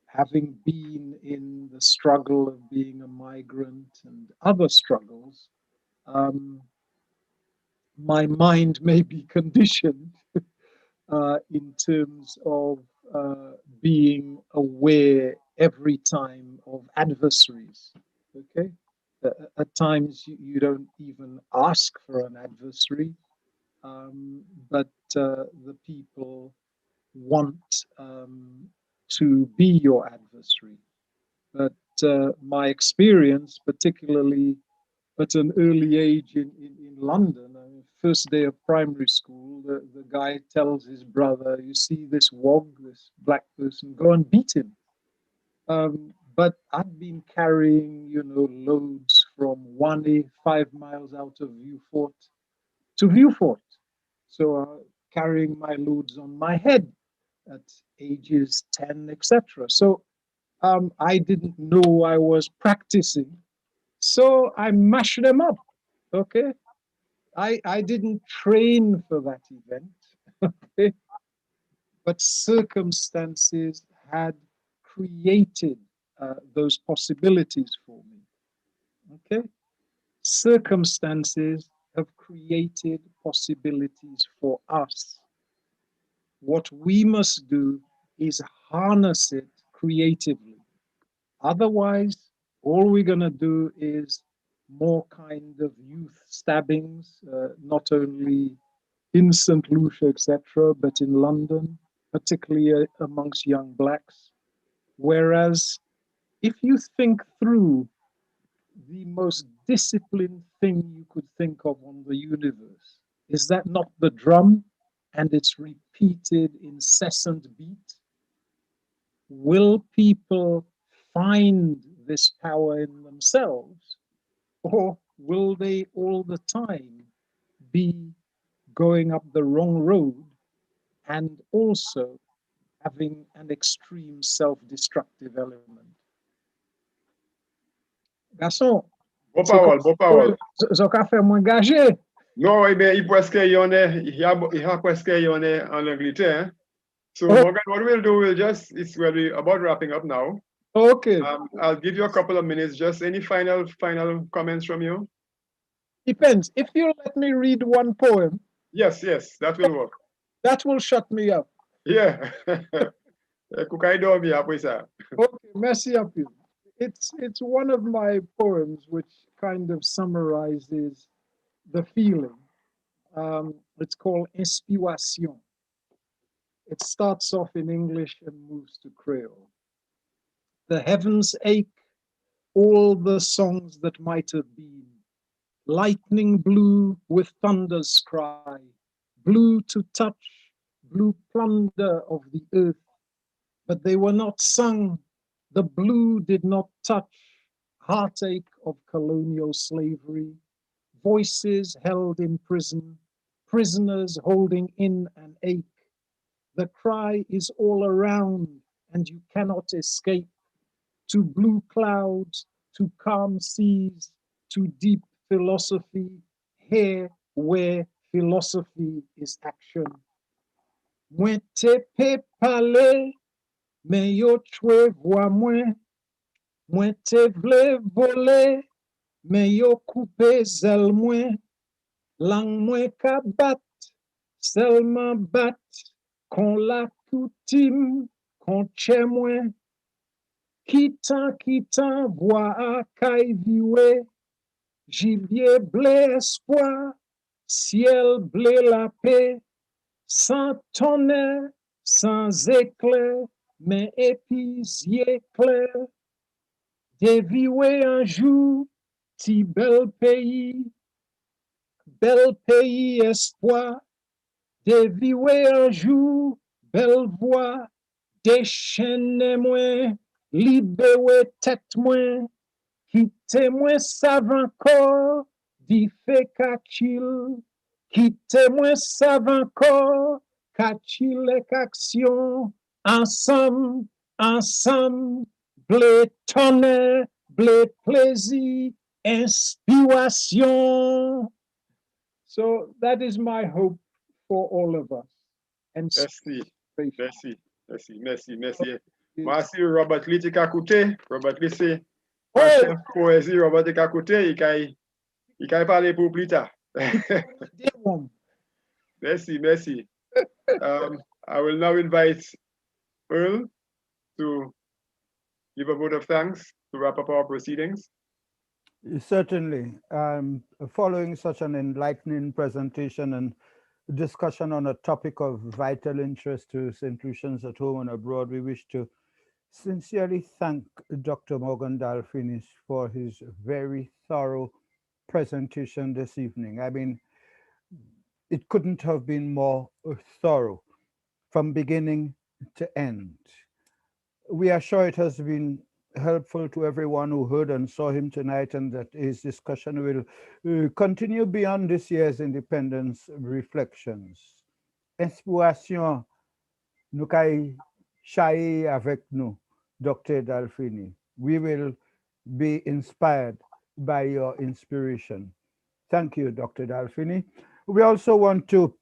having been in the struggle of being a migrant and other struggles, my mind may be conditioned in terms of being aware every time of adversaries. Okay, at times you don't even ask for an adversary, but the people want to be your adversary. But my experience, particularly at an early age in London, I mean, first day of primary school, the guy tells his brother, you see this wog, this black person, go and beat him. But I've been carrying, you know, loads from Wani, 5 miles out of Viewfort to Viewfort. So carrying my loads on my head at ages 10, etc. So I didn't know I was practicing. So I mashed them up. Okay. I didn't train for that event. Okay. But circumstances had created those possibilities for me. Okay. Circumstances have created possibilities for us. What we must do is harness it creatively. Otherwise, all we're going to do is more kind of youth stabbings, not only in St. Lucia, etc., but in London, particularly amongst young blacks. Whereas if you think through the most disciplined thing you could think of on the universe, is that not the drum and its repeated incessant beat? Will people find this power in themselves, or will they all the time be going up the wrong road and also having an extreme self-destructive element? Garçon, Bon parole, bon parole. zo ka fè mwen gaje. Non, eh bien, il a presque en Angleterre. Hein? So, Oh. Morgan, what we'll do, we're about wrapping up now. Okay. I'll give you a couple of minutes. Just any final comments from you? Depends. If you let me read one poem. Yes, that will work. That will shut me up. Yeah. Okay, merci à vous. It's one of my poems which kind of summarizes the feeling. It's called Inspiration. It starts off in English and moves to Creole. The heavens ache, all the songs that might have been. Lightning blue with thunder's cry, blue to touch, blue plunder of the earth. But they were not sung, the blue did not touch, heartache of colonial slavery, voices held in prison, prisoners holding in an ache. The cry is all around and you cannot escape. To blue clouds, to calm seas, to deep philosophy, here where philosophy is action. Mwen te pe pale, men yo chwe voix mwen. Mwen te vle vole, men yo coupe zel mwen. Lang mwen ka bat, selman bat, kon la koutim, kon che mwen. Kitan, voix a kay viwe, gibier blé espoir, ciel blé la paix, sans tonnerre, sans éclair, mais épisier clair. Déviwe un jour, ti bel pays espoir. Déviwe un jour, belle voix, déchaîne moi, libéré tête moi. Quittez-moi savant corps, dit fait kachil. Quittez-moi savant corps, kachil et action. Ensemble, ensemble, blé tonnerre, blé plaisir, inspiration. So that is my hope for all of us. And Merci. Merci Robert Lee ti ka koute, Robert Lee se Oh, poésie Robert ti ka koute, il kay parler pour plus tard. dear one. Merci. I will now invite Earl to give a vote of thanks to wrap up our proceedings. Certainly. Following such an enlightening presentation and discussion on a topic of vital interest to St. Lucians at home and abroad, we wish to sincerely thank Dr. Morgan Dolphinus for his very thorough presentation this evening. I mean, it couldn't have been more thorough from beginning to end. We are sure it has been helpful to everyone who heard and saw him tonight, and that his discussion will continue beyond this year's Independence reflections. Inspiration, nous kay chaye avec nous, Dr. Dolphini. We will be inspired by your inspiration. Thank you, Dr. Dolphini. We also want to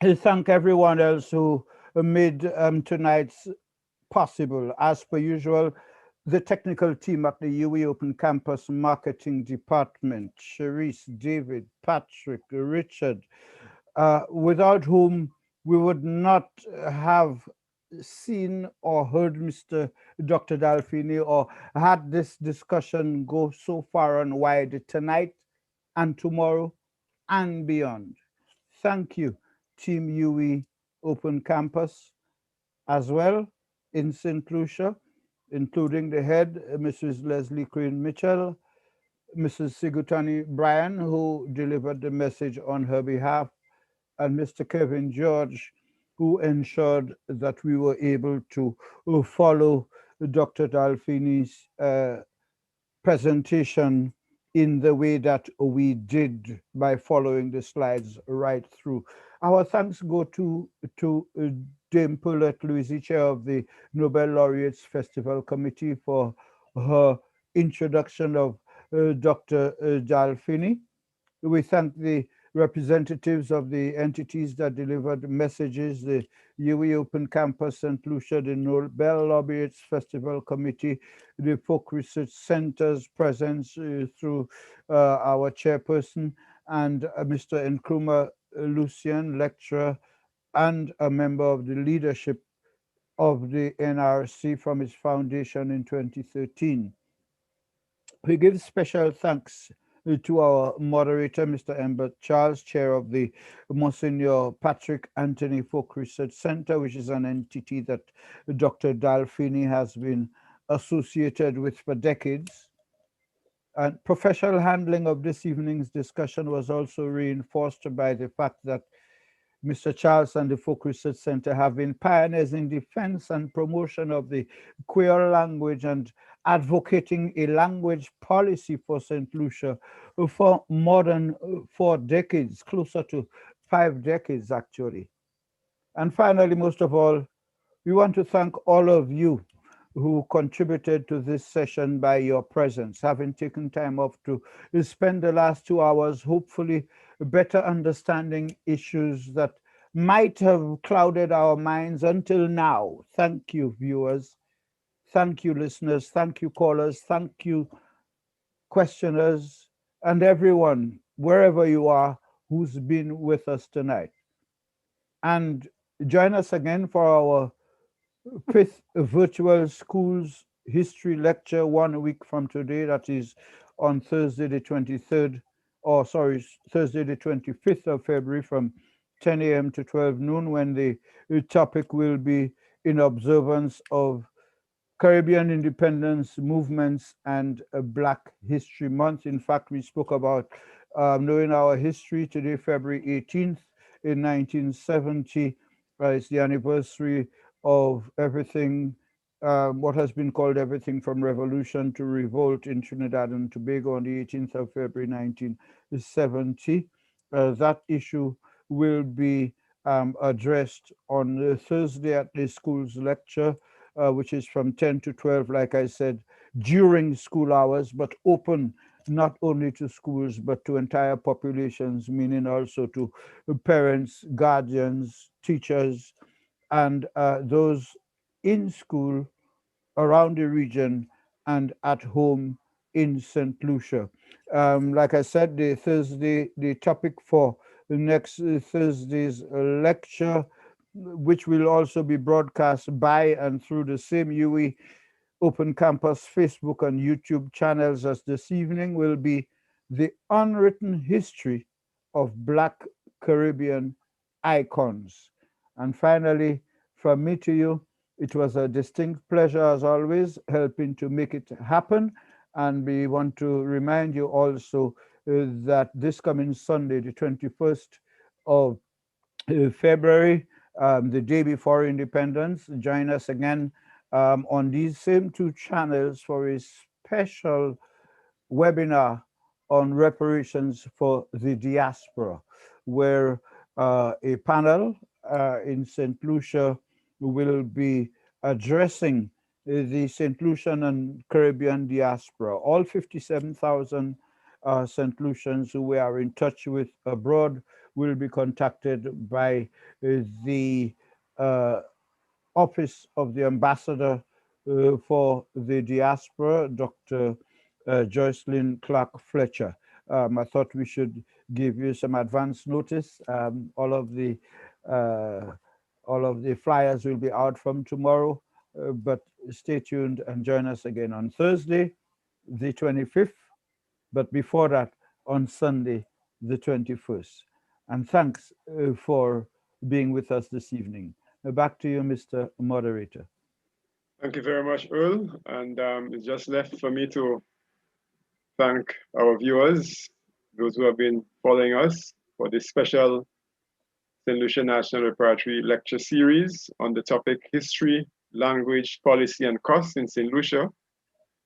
thank everyone else who made tonight's possible. As per usual, the technical team at the UE Open Campus Marketing Department, Cherise, David, Patrick, Richard, without whom we would not have seen or heard Mr. Dr. Dolphini or had this discussion go so far and wide tonight and tomorrow and beyond. Thank you, Team UE Open Campus, as well in St. Lucia, including the head, Mrs. Leslie Crane Mitchell, Mrs. Sigutani Bryan, who delivered the message on her behalf, and Mr. Kevin George, who ensured that we were able to follow Dr. Dolphini's presentation in the way that we did by following the slides right through. Our thanks go to Dame Paulette Louisy, chair of the Nobel Laureates Festival Committee, for her introduction of Dr. Dolphini. We thank the representatives of the entities that delivered messages, the UE Open Campus St. Lucia, the Nobel Laureates Festival Committee, the Folk Research Center's presence through our chairperson, and Mr. Nkrumah Lucian, lecturer and a member of the leadership of the NRC from its foundation in 2013. We give special thanks to our moderator, Mr. Embert Charles, chair of the Monsignor Patrick Anthony Folk Research Center, which is an entity that Dr. Dolphini has been associated with for decades. And professional handling of this evening's discussion was also reinforced by the fact that Mr. Charles and the Folk Research Center have been pioneers in defense and promotion of the queer language and advocating a language policy for St. Lucia for more than 4 decades, closer to 5 decades actually. And finally, most of all, we want to thank all of you who contributed to this session by your presence, having taken time off to spend the last 2 hours, hopefully better understanding issues that might have clouded our minds until now. Thank you, viewers. Thank you, listeners. Thank you, callers. Thank you, questioners, and everyone, wherever you are, who's been with us tonight. And join us again for our 5th virtual schools history lecture 1 week from today. That is on Thursday the 23rd, or sorry, Thursday the 25th of February from 10 a.m. to 12 noon, when the topic will be in observance of Caribbean independence movements and Black History Month. In fact, we spoke about knowing our history today, February 18th in 1970. It's the anniversary of everything what has been called everything from revolution to revolt in Trinidad and Tobago on the 18th of February 1970. That issue will be addressed on Thursday at the school's lecture, which is from 10 to 12, like I said, during school hours, but open not only to schools, but to entire populations, meaning also to parents, guardians, teachers, and those in school, around the region, and at home in St. Lucia. Like I said, the topic for the next Thursday's lecture, which will also be broadcast by and through the same UE Open Campus Facebook and YouTube channels as this evening, will be the unwritten history of Black Caribbean icons. And finally, from me to you, it was a distinct pleasure as always, helping to make it happen. And we want to remind you also that this coming Sunday, the 21st of February, the day before Independence, join us again on these same two channels for a special webinar on reparations for the diaspora, where a panel in St. Lucia will be addressing the St. Lucian and Caribbean diaspora. All 57,000 St. Lucians who we are in touch with abroad will be contacted by the Office of the Ambassador for the Diaspora, Dr. Joycelyn Clark Fletcher. I thought we should give you some advance notice. All of the flyers will be out from tomorrow, but stay tuned and join us again on Thursday, the 25th, but before that, on Sunday, the 21st. And thanks for being with us this evening. Back to you, Mr. Moderator. Thank you very much, Earl. And it's just left for me to thank our viewers, those who have been following us for this special St. Lucia National Reparatory Lecture Series on the topic History, Language, Policy, and Costs in St. Lucia,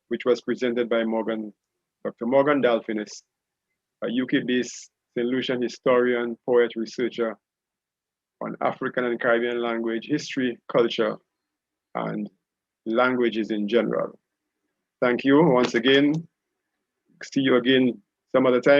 which was presented by Dr. Morgan Dolphinus, a UK-based St. Lucian historian, poet, researcher on African and Caribbean language, history, culture, and languages in general. Thank you once again. See you again some other time.